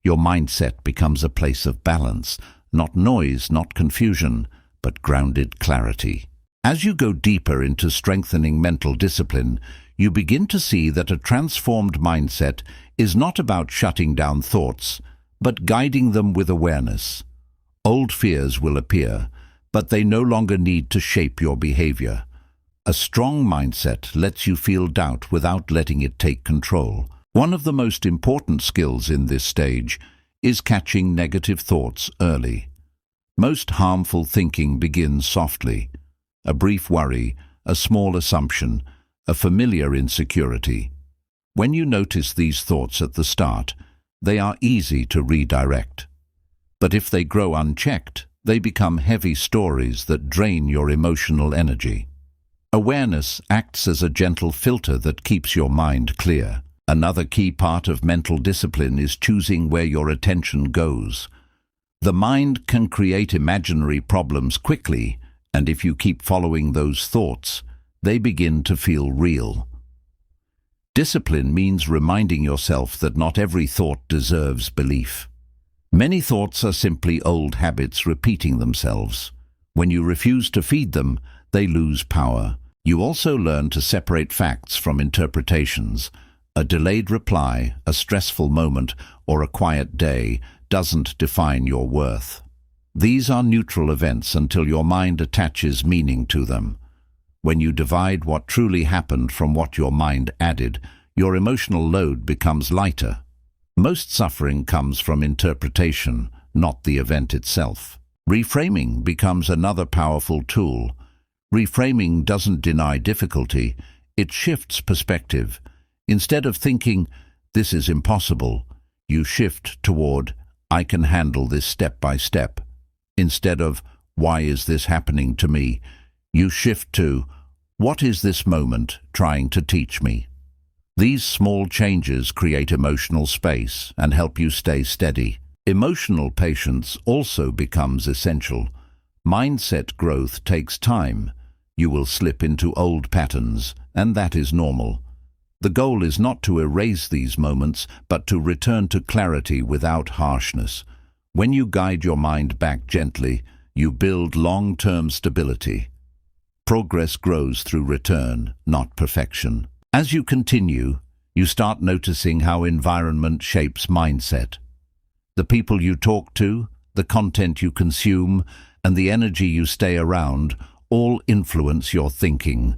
Your mindset becomes a place of balance, not noise, not confusion, but grounded clarity. As you go deeper into strengthening mental discipline, you begin to see that a transformed mindset is not about shutting down thoughts, but guiding them with awareness. Old fears will appear, but they no longer need to shape your behavior. A strong mindset lets you feel doubt without letting it take control. One of the most important skills in this stage is catching negative thoughts early. Most harmful thinking begins softly. A brief worry, a small assumption, a familiar insecurity. When you notice these thoughts at the start, they are easy to redirect. But if they grow unchecked, they become heavy stories that drain your emotional energy. Awareness acts as a gentle filter that keeps your mind clear. Another key part of mental discipline is choosing where your attention goes. The mind can create imaginary problems quickly, and if you keep following those thoughts, they begin to feel real. Discipline means reminding yourself that not every thought deserves belief. Many thoughts are simply old habits repeating themselves. When you refuse to feed them, they lose power. You also learn to separate facts from interpretations. A delayed reply, a stressful moment, or a quiet day doesn't define your worth. These are neutral events until your mind attaches meaning to them. When you divide what truly happened from what your mind added, your emotional load becomes lighter. Most suffering comes from interpretation, not the event itself. Reframing becomes another powerful tool. Reframing doesn't deny difficulty, it shifts perspective. Instead of thinking, "This is impossible," you shift toward, "I can handle this step by step." Instead of, "Why is this happening to me?" you shift to, "What is this moment trying to teach me?" These small changes create emotional space and help you stay steady. Emotional patience also becomes essential. Mindset growth takes time. You will slip into old patterns, and that is normal. The goal is not to erase these moments, but to return to clarity without harshness. When you guide your mind back gently, you build long-term stability. Progress grows through return, not perfection. As you continue, you start noticing how environment shapes mindset. The people you talk to, the content you consume, and the energy you stay around all influence your thinking.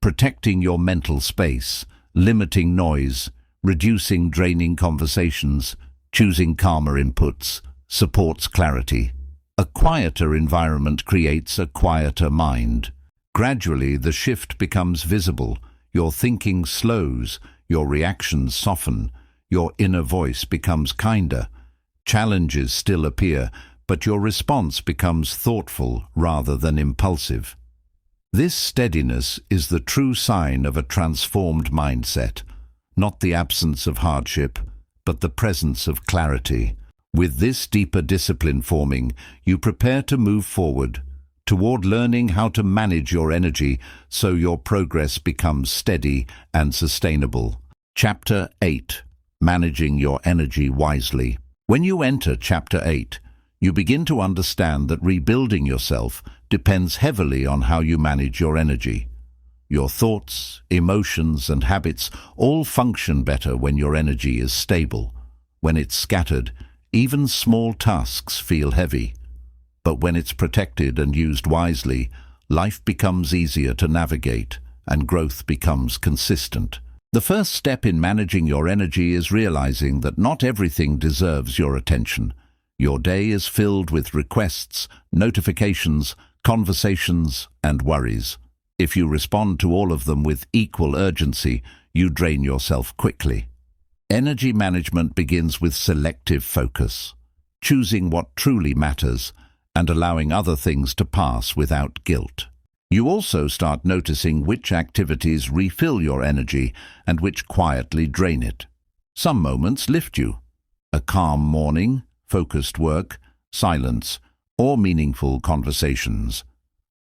Protecting your mental space, limiting noise, reducing draining conversations, choosing calmer inputs, supports clarity. A quieter environment creates a quieter mind. Gradually, the shift becomes visible. Your thinking slows, your reactions soften, your inner voice becomes kinder. Challenges still appear, but your response becomes thoughtful rather than impulsive. This steadiness is the true sign of a transformed mindset, not the absence of hardship, but the presence of clarity. With this deeper discipline forming, you prepare to move forward, toward learning how to manage your energy so your progress becomes steady and sustainable. Chapter 8. Managing your energy wisely. When you enter Chapter 8, you begin to understand that rebuilding yourself depends heavily on how you manage your energy. Your thoughts, emotions, and habits all function better when your energy is stable. When it's scattered, even small tasks feel heavy. But when it's protected and used wisely, life becomes easier to navigate and growth becomes consistent. The first step in managing your energy is realizing that not everything deserves your attention. Your day is filled with requests, notifications, conversations, and worries. If you respond to all of them with equal urgency, you drain yourself quickly. Energy management begins with selective focus, choosing what truly matters and allowing other things to pass without guilt. You also start noticing which activities refill your energy and which quietly drain it. Some moments lift you. A calm morning, focused work, silence, or meaningful conversations.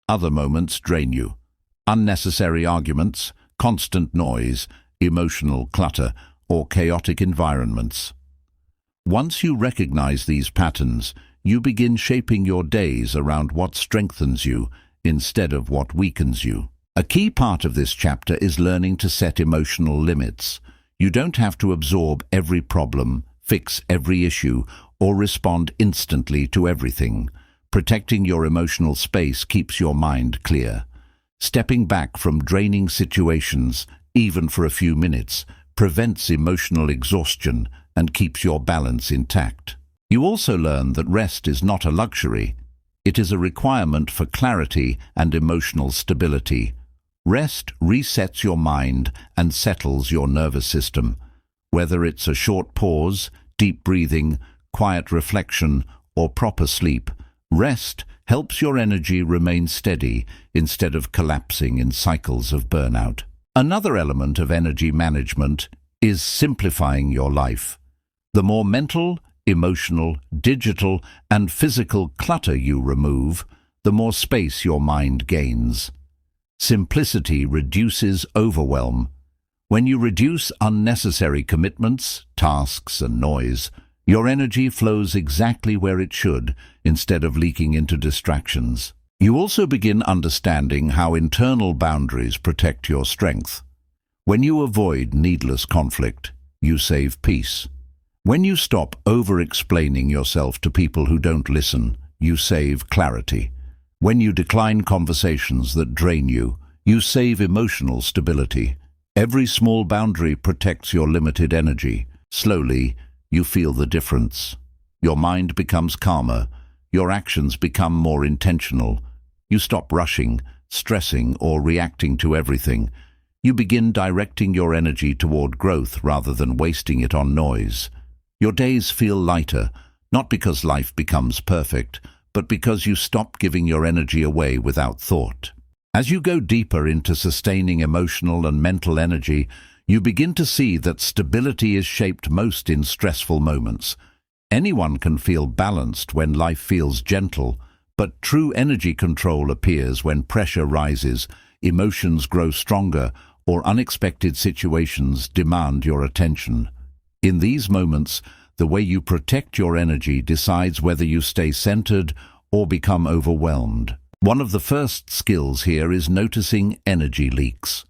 Other moments drain you. Unnecessary arguments, constant noise, emotional clutter, or chaotic environments. Once you recognize these patterns, you begin shaping your days around what strengthens you instead of what weakens you. A key part of this chapter is learning to set emotional limits. You don't have to absorb every problem, fix every issue, or respond instantly to everything. Protecting your emotional space keeps your mind clear. Stepping back from draining situations, even for a few minutes, prevents emotional exhaustion and keeps your balance intact. You also learn that rest is not a luxury. It is a requirement for clarity and emotional stability. Rest resets your mind and settles your nervous system. Whether it's a short pause, deep breathing, quiet reflection, or proper sleep, rest helps your energy remain steady instead of collapsing in cycles of burnout. Another element of energy management is simplifying your life. The more mental, emotional, digital, and physical clutter you remove, the more space your mind gains. Simplicity reduces overwhelm. When you reduce unnecessary commitments, tasks, and noise, your energy flows exactly where it should, instead of leaking into distractions. You also begin understanding how internal boundaries protect your strength. When you avoid needless conflict, you save peace. When you stop over-explaining yourself to people who don't listen, you save clarity. When you decline conversations that drain you, you save emotional stability. Every small boundary protects your limited energy. Slowly, you feel the difference. Your mind becomes calmer. Your actions become more intentional. You stop rushing, stressing, or reacting to everything. You begin directing your energy toward growth rather than wasting it on noise. Your days feel lighter, not because life becomes perfect, but because you stop giving your energy away without thought. As you go deeper into sustaining emotional and mental energy, you begin to see that stability is shaped most in stressful moments. Anyone can feel balanced when life feels gentle, but true energy control appears when pressure rises, emotions grow stronger, or unexpected situations demand your attention. In these moments, the way you protect your energy decides whether you stay centered or become overwhelmed. One of the first skills here is noticing energy leaks.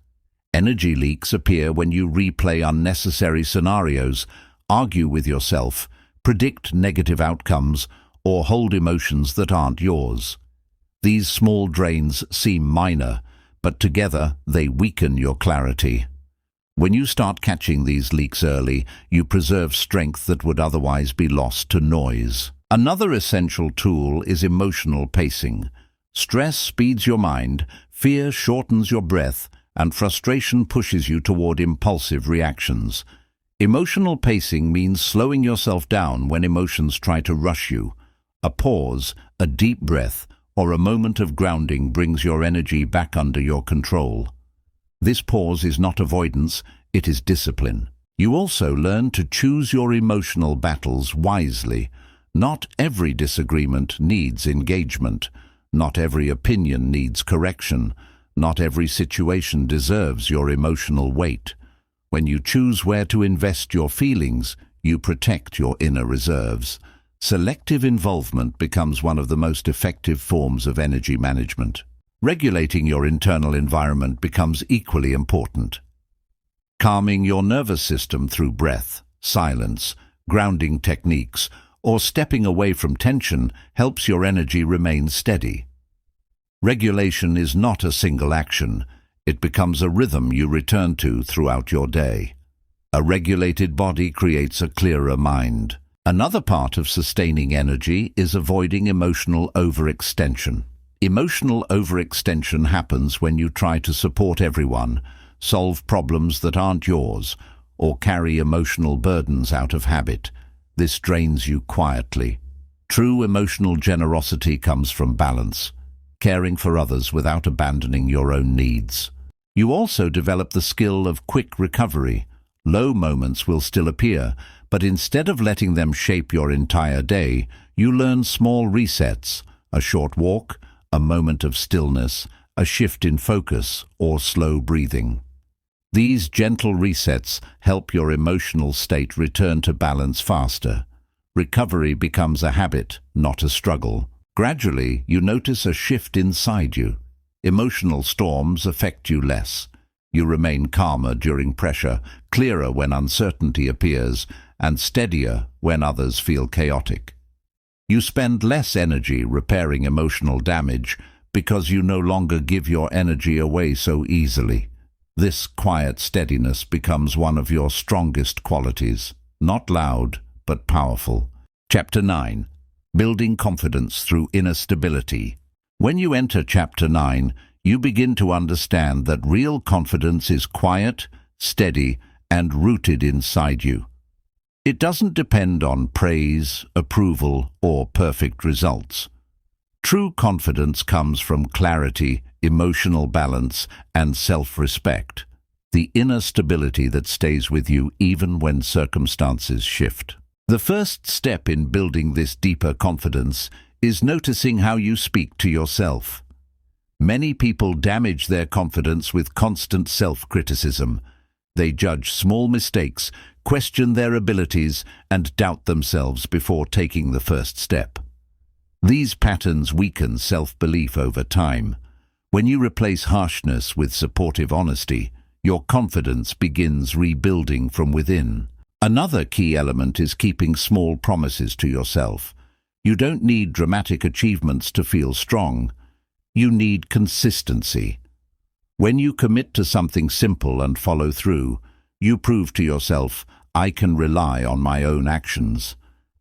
Energy leaks appear when you replay unnecessary scenarios, argue with yourself, predict negative outcomes, or hold emotions that aren't yours. These small drains seem minor, but together they weaken your clarity. When you start catching these leaks early, you preserve strength that would otherwise be lost to noise. Another essential tool is emotional pacing. Stress speeds your mind, fear shortens your breath, and frustration pushes you toward impulsive reactions. Emotional pacing means slowing yourself down when emotions try to rush you. A pause, a deep breath, or a moment of grounding brings your energy back under your control. This pause is not avoidance, it is discipline. You also learn to choose your emotional battles wisely. Not every disagreement needs engagement. Not every opinion needs correction. Not every situation deserves your emotional weight. When you choose where to invest your feelings, you protect your inner reserves. Selective involvement becomes one of the most effective forms of energy management. Regulating your internal environment becomes equally important. Calming your nervous system through breath, silence, grounding techniques, or stepping away from tension helps your energy remain steady. Regulation is not a single action. It becomes a rhythm you return to throughout your day. A regulated body creates a clearer mind. Another part of sustaining energy is avoiding emotional overextension. Emotional overextension happens when you try to support everyone, solve problems that aren't yours, or carry emotional burdens out of habit. This drains you quietly. True emotional generosity comes from balance, caring for others without abandoning your own needs. You also develop the skill of quick recovery. Low moments will still appear, but instead of letting them shape your entire day, you learn small resets, a short walk, a moment of stillness, a shift in focus, or slow breathing. These gentle resets help your emotional state return to balance faster. Recovery becomes a habit, not a struggle. Gradually, you notice a shift inside you. Emotional storms affect you less. You remain calmer during pressure, clearer when uncertainty appears, and steadier when others feel chaotic. You spend less energy repairing emotional damage because you no longer give your energy away so easily. This quiet steadiness becomes one of your strongest qualities, not loud, but powerful. Chapter 9. Building confidence through inner stability. When you enter Chapter 9, you begin to understand that real confidence is quiet, steady, and rooted inside you. It doesn't depend on praise, approval, or perfect results. True confidence comes from clarity, emotional balance, and self-respect, the inner stability that stays with you even when circumstances shift. The first step in building this deeper confidence is noticing how you speak to yourself. Many people damage their confidence with constant self-criticism. They judge small mistakes, question their abilities, and doubt themselves before taking the first step. These patterns weaken self-belief over time. When you replace harshness with supportive honesty, your confidence begins rebuilding from within. Another key element is keeping small promises to yourself. You don't need dramatic achievements to feel strong. You need consistency. When you commit to something simple and follow through, you prove to yourself, I can rely on my own actions.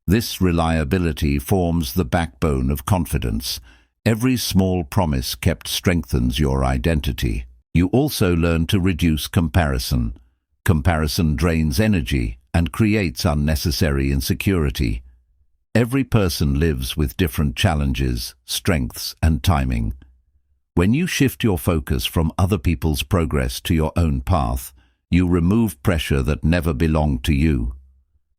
This reliability forms the backbone of confidence. Every small promise kept strengthens your identity. You also learn to reduce comparison. Comparison drains energy and creates unnecessary insecurity. Every person lives with different challenges, strengths, and timing. When you shift your focus from other people's progress to your own path, you remove pressure that never belonged to you.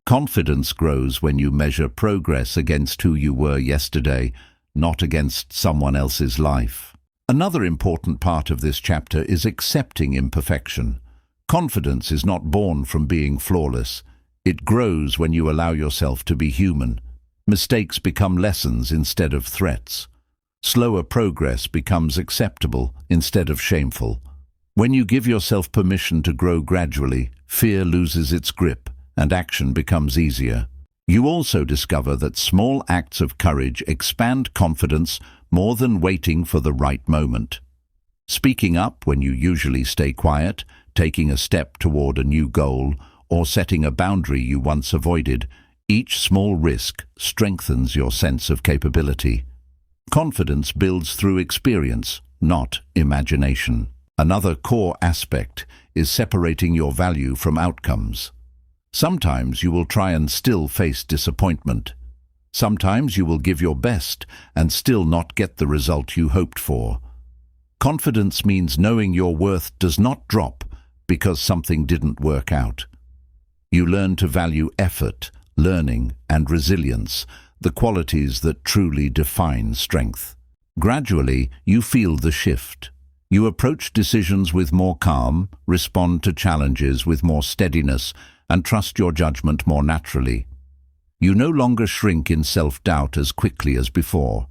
Confidence grows when you measure progress against who you were yesterday, not against someone else's life. Another important part of this chapter is accepting imperfection. Confidence is not born from being flawless. It grows when you allow yourself to be human. Mistakes become lessons instead of threats. Slower progress becomes acceptable instead of shameful. When you give yourself permission to grow gradually, fear loses its grip and action becomes easier. You also discover that small acts of courage expand confidence more than waiting for the right moment. Speaking up when you usually stay quiet, taking a step toward a new goal, or setting a boundary you once avoided, each small risk strengthens your sense of capability. Confidence builds through experience, not imagination. Another core aspect is separating your value from outcomes. Sometimes you will try and still face disappointment. Sometimes you will give your best and still not get the result you hoped for. Confidence means knowing your worth does not drop because something didn't work out. You learn to value effort, learning, and resilience, the qualities that truly define strength. Gradually, you feel the shift. You approach decisions with more calm, respond to challenges with more steadiness, and trust your judgment more naturally. You no longer shrink in self-doubt as quickly as before.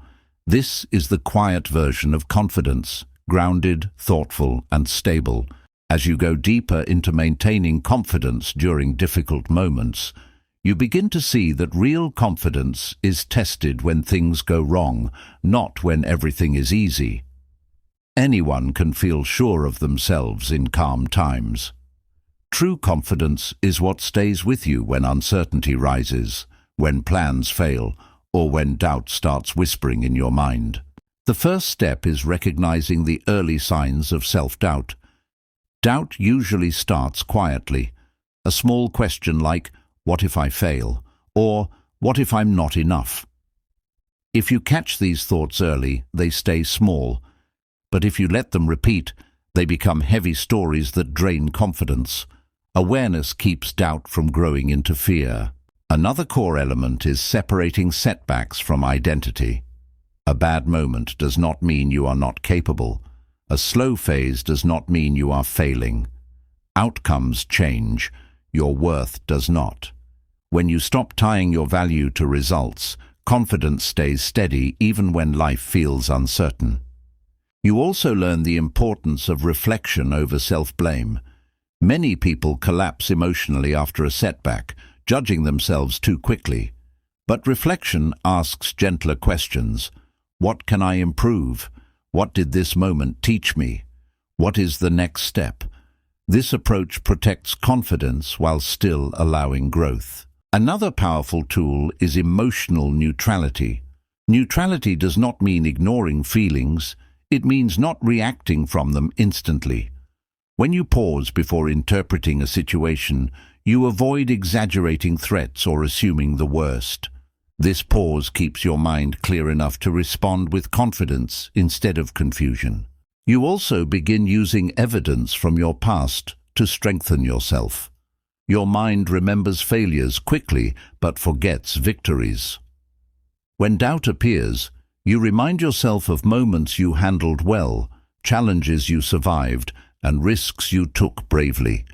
This is the quiet version of confidence, grounded, thoughtful, and stable. As you go deeper into maintaining confidence during difficult moments, you begin to see that real confidence is tested when things go wrong, not when everything is easy. Anyone can feel sure of themselves in calm times. True confidence is what stays with you when uncertainty rises, when plans fail, or when doubt starts whispering in your mind. The first step is recognizing the early signs of self-doubt. Doubt usually starts quietly. A small question like, "What if I fail?" or "What if I'm not enough?" If you catch these thoughts early, they stay small. But if you let them repeat, they become heavy stories that drain confidence. Awareness keeps doubt from growing into fear. Another core element is separating setbacks from identity. A bad moment does not mean you are not capable. A slow phase does not mean you are failing. Outcomes change. Your worth does not. When you stop tying your value to results, confidence stays steady even when life feels uncertain. You also learn the importance of reflection over self-blame. Many people collapse emotionally after a setback, judging themselves too quickly. But reflection asks gentler questions. What can I improve? What did this moment teach me? What is the next step? This approach protects confidence while still allowing growth. Another powerful tool is emotional neutrality. Neutrality does not mean ignoring feelings. It means not reacting from them instantly. When you pause before interpreting a situation, You avoid exaggerating threats or assuming the worst. This pause keeps your mind clear enough to respond with confidence instead of confusion. You also begin using evidence from your past to strengthen yourself. Your mind remembers failures quickly but forgets victories. When doubt appears, you remind yourself of moments you handled well, challenges you survived, and risks you took bravely.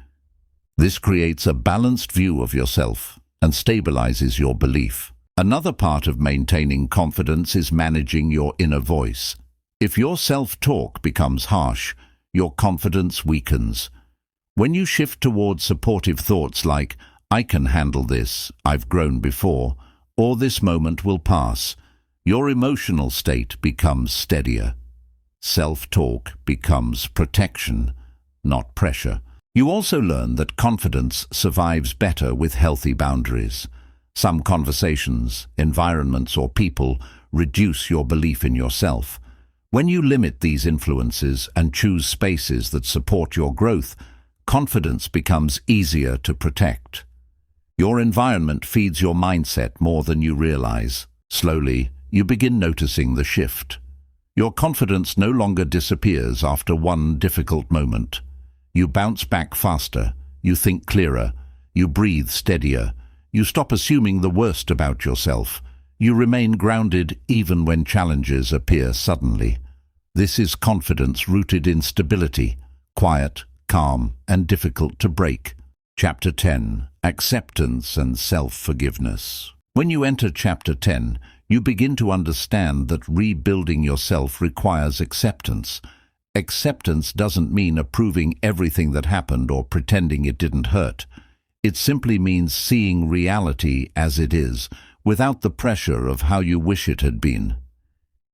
This creates a balanced view of yourself and stabilizes your belief. Another part of maintaining confidence is managing your inner voice. If your self-talk becomes harsh, your confidence weakens. When you shift towards supportive thoughts like, "I can handle this, I've grown before," or "this moment will pass," your emotional state becomes steadier. Self-talk becomes protection, not pressure. You also learn that confidence survives better with healthy boundaries. Some conversations, environments, or people reduce your belief in yourself. When you limit these influences and choose spaces that support your growth, confidence becomes easier to protect. Your environment feeds your mindset more than you realize. Slowly, you begin noticing the shift. Your confidence no longer disappears after one difficult moment. You bounce back faster, you think clearer, you breathe steadier, you stop assuming the worst about yourself. You remain grounded even when challenges appear suddenly. This is confidence rooted in stability, quiet, calm, and difficult to break. Chapter 10. Acceptance and Self-Forgiveness. When you enter Chapter 10, you begin to understand that rebuilding yourself requires acceptance. Acceptance doesn't mean approving everything that happened or pretending it didn't hurt. It simply means seeing reality as it is, without the pressure of how you wish it had been.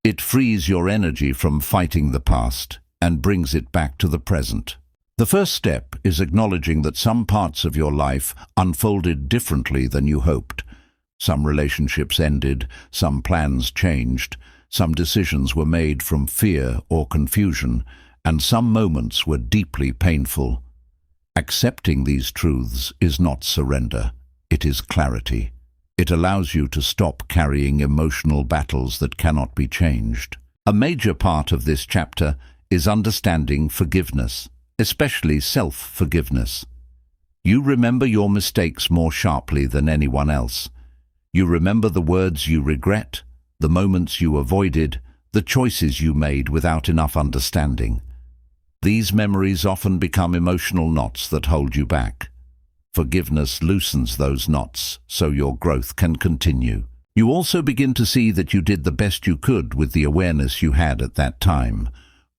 It frees your energy from fighting the past and brings it back to the present. The first step is acknowledging that some parts of your life unfolded differently than you hoped. Some relationships ended, some plans changed, some decisions were made from fear or confusion, and some moments were deeply painful. Accepting these truths is not surrender, it is clarity. It allows you to stop carrying emotional battles that cannot be changed. A major part of this chapter is understanding forgiveness, especially self-forgiveness. You remember your mistakes more sharply than anyone else. You remember the words you regret, the moments you avoided, the choices you made without enough understanding. These memories often become emotional knots that hold you back. Forgiveness loosens those knots so your growth can continue. You also begin to see that you did the best you could with the awareness you had at that time.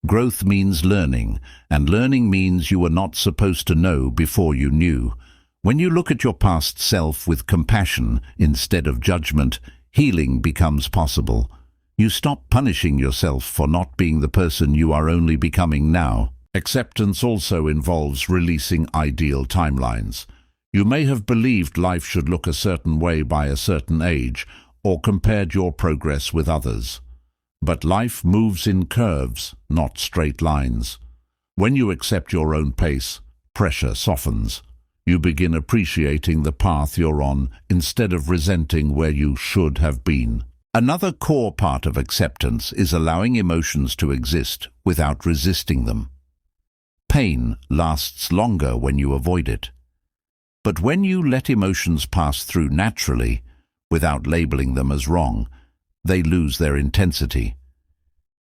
Growth means learning, and learning means you were not supposed to know before you knew. When you look at your past self with compassion instead of judgment, healing becomes possible. You stop punishing yourself for not being the person you are only becoming now. Acceptance also involves releasing ideal timelines. You may have believed life should look a certain way by a certain age, or compared your progress with others. But life moves in curves, not straight lines. When you accept your own pace, pressure softens. You begin appreciating the path you're on instead of resenting where you should have been. Another core part of acceptance is allowing emotions to exist without resisting them. Pain lasts longer when you avoid it. But when you let emotions pass through naturally, without labeling them as wrong, they lose their intensity.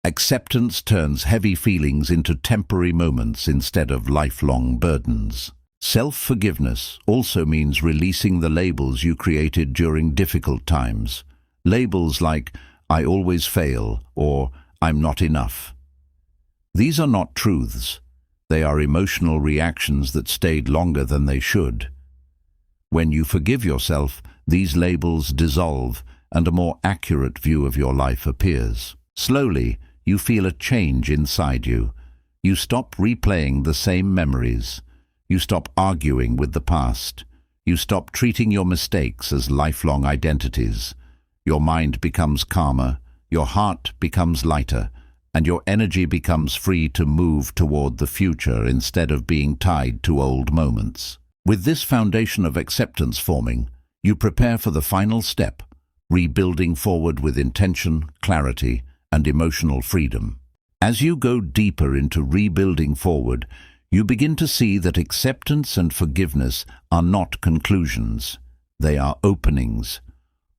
Acceptance turns heavy feelings into temporary moments instead of lifelong burdens. Self-forgiveness also means releasing the labels you created during difficult times. Labels like, "I always fail," or "I'm not enough." These are not truths. They are emotional reactions that stayed longer than they should. When you forgive yourself, these labels dissolve and a more accurate view of your life appears. Slowly, you feel a change inside you. You stop replaying the same memories. You stop arguing with the past. You stop treating your mistakes as lifelong identities. Your mind becomes calmer, your heart becomes lighter, and your energy becomes free to move toward the future instead of being tied to old moments. With this foundation of acceptance forming, you prepare for the final step, rebuilding forward with intention, clarity, and emotional freedom. As you go deeper into rebuilding forward, you begin to see that acceptance and forgiveness are not conclusions. They are openings.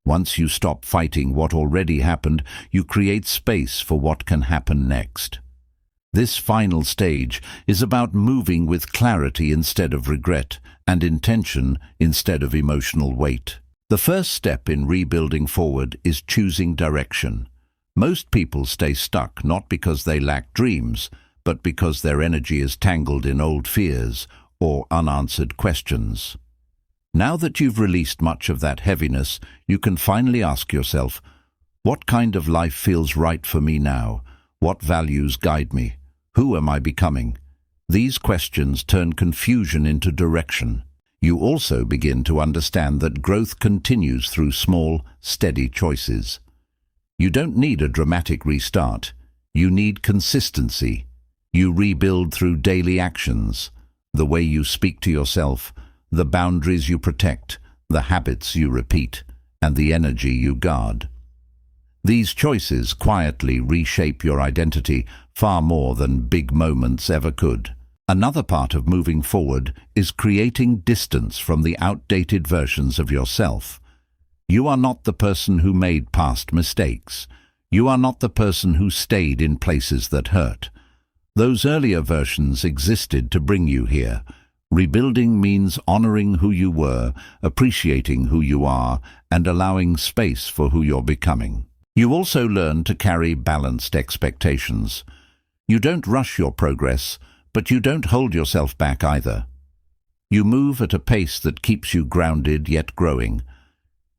Once you stop fighting what already happened, you create space for what can happen next. This final stage is about moving with clarity instead of regret, and intention instead of emotional weight. The first step in rebuilding forward is choosing direction. Most people stay stuck not because they lack dreams, but because their energy is tangled in old fears or unanswered questions. Now that you've released much of that heaviness, you can finally ask yourself, what kind of life feels right for me now? What values guide me? Who am I becoming? These questions turn confusion into direction. You also begin to understand that growth continues through small, steady choices. You don't need a dramatic restart. You need consistency. You rebuild through daily actions, the way you speak to yourself, the boundaries you protect, the habits you repeat, and the energy you guard. These choices quietly reshape your identity far more than big moments ever could. Another part of moving forward is creating distance from the outdated versions of yourself. You are not the person who made past mistakes. You are not the person who stayed in places that hurt. Those earlier versions existed to bring you here. Rebuilding means honoring who you were, appreciating who you are, and allowing space for who you're becoming. You also learn to carry balanced expectations. You don't rush your progress, but you don't hold yourself back either. You move at a pace that keeps you grounded yet growing.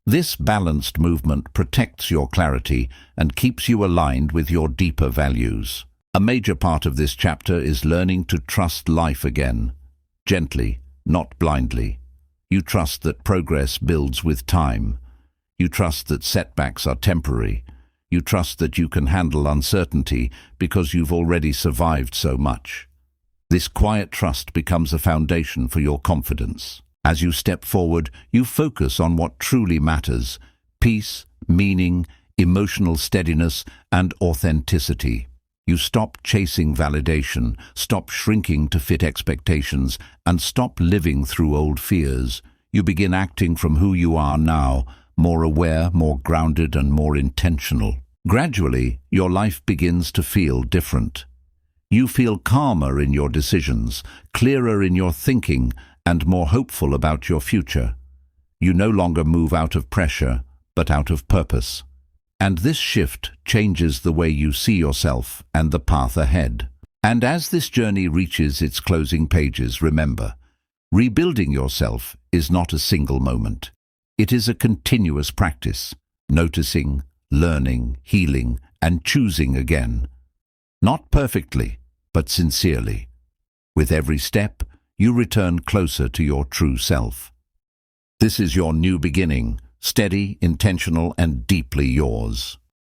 This balanced movement protects your clarity and keeps you aligned with your deeper values. A major part of this chapter is learning to trust life again. Gently, not blindly. You trust that progress builds with time. You trust that setbacks are temporary. You trust that you can handle uncertainty because you've already survived so much. This quiet trust becomes a foundation for your confidence. As you step forward, you focus on what truly matters: peace, meaning, emotional steadiness, and authenticity. You stop chasing validation, stop shrinking to fit expectations, and stop living through old fears. You begin acting from who you are now, more aware, more grounded, and more intentional. Gradually, your life begins to feel different. You feel calmer in your decisions, clearer in your thinking, and more hopeful about your future. You no longer move out of pressure, but out of purpose. And this shift changes the way you see yourself and the path ahead. And as this journey reaches its closing pages, remember, rebuilding yourself is not a single moment. It is a continuous practice, noticing, learning, healing, and choosing again. Not perfectly, but sincerely. With every step, you return closer to your true self. This is your new beginning, steady, intentional, and deeply yours.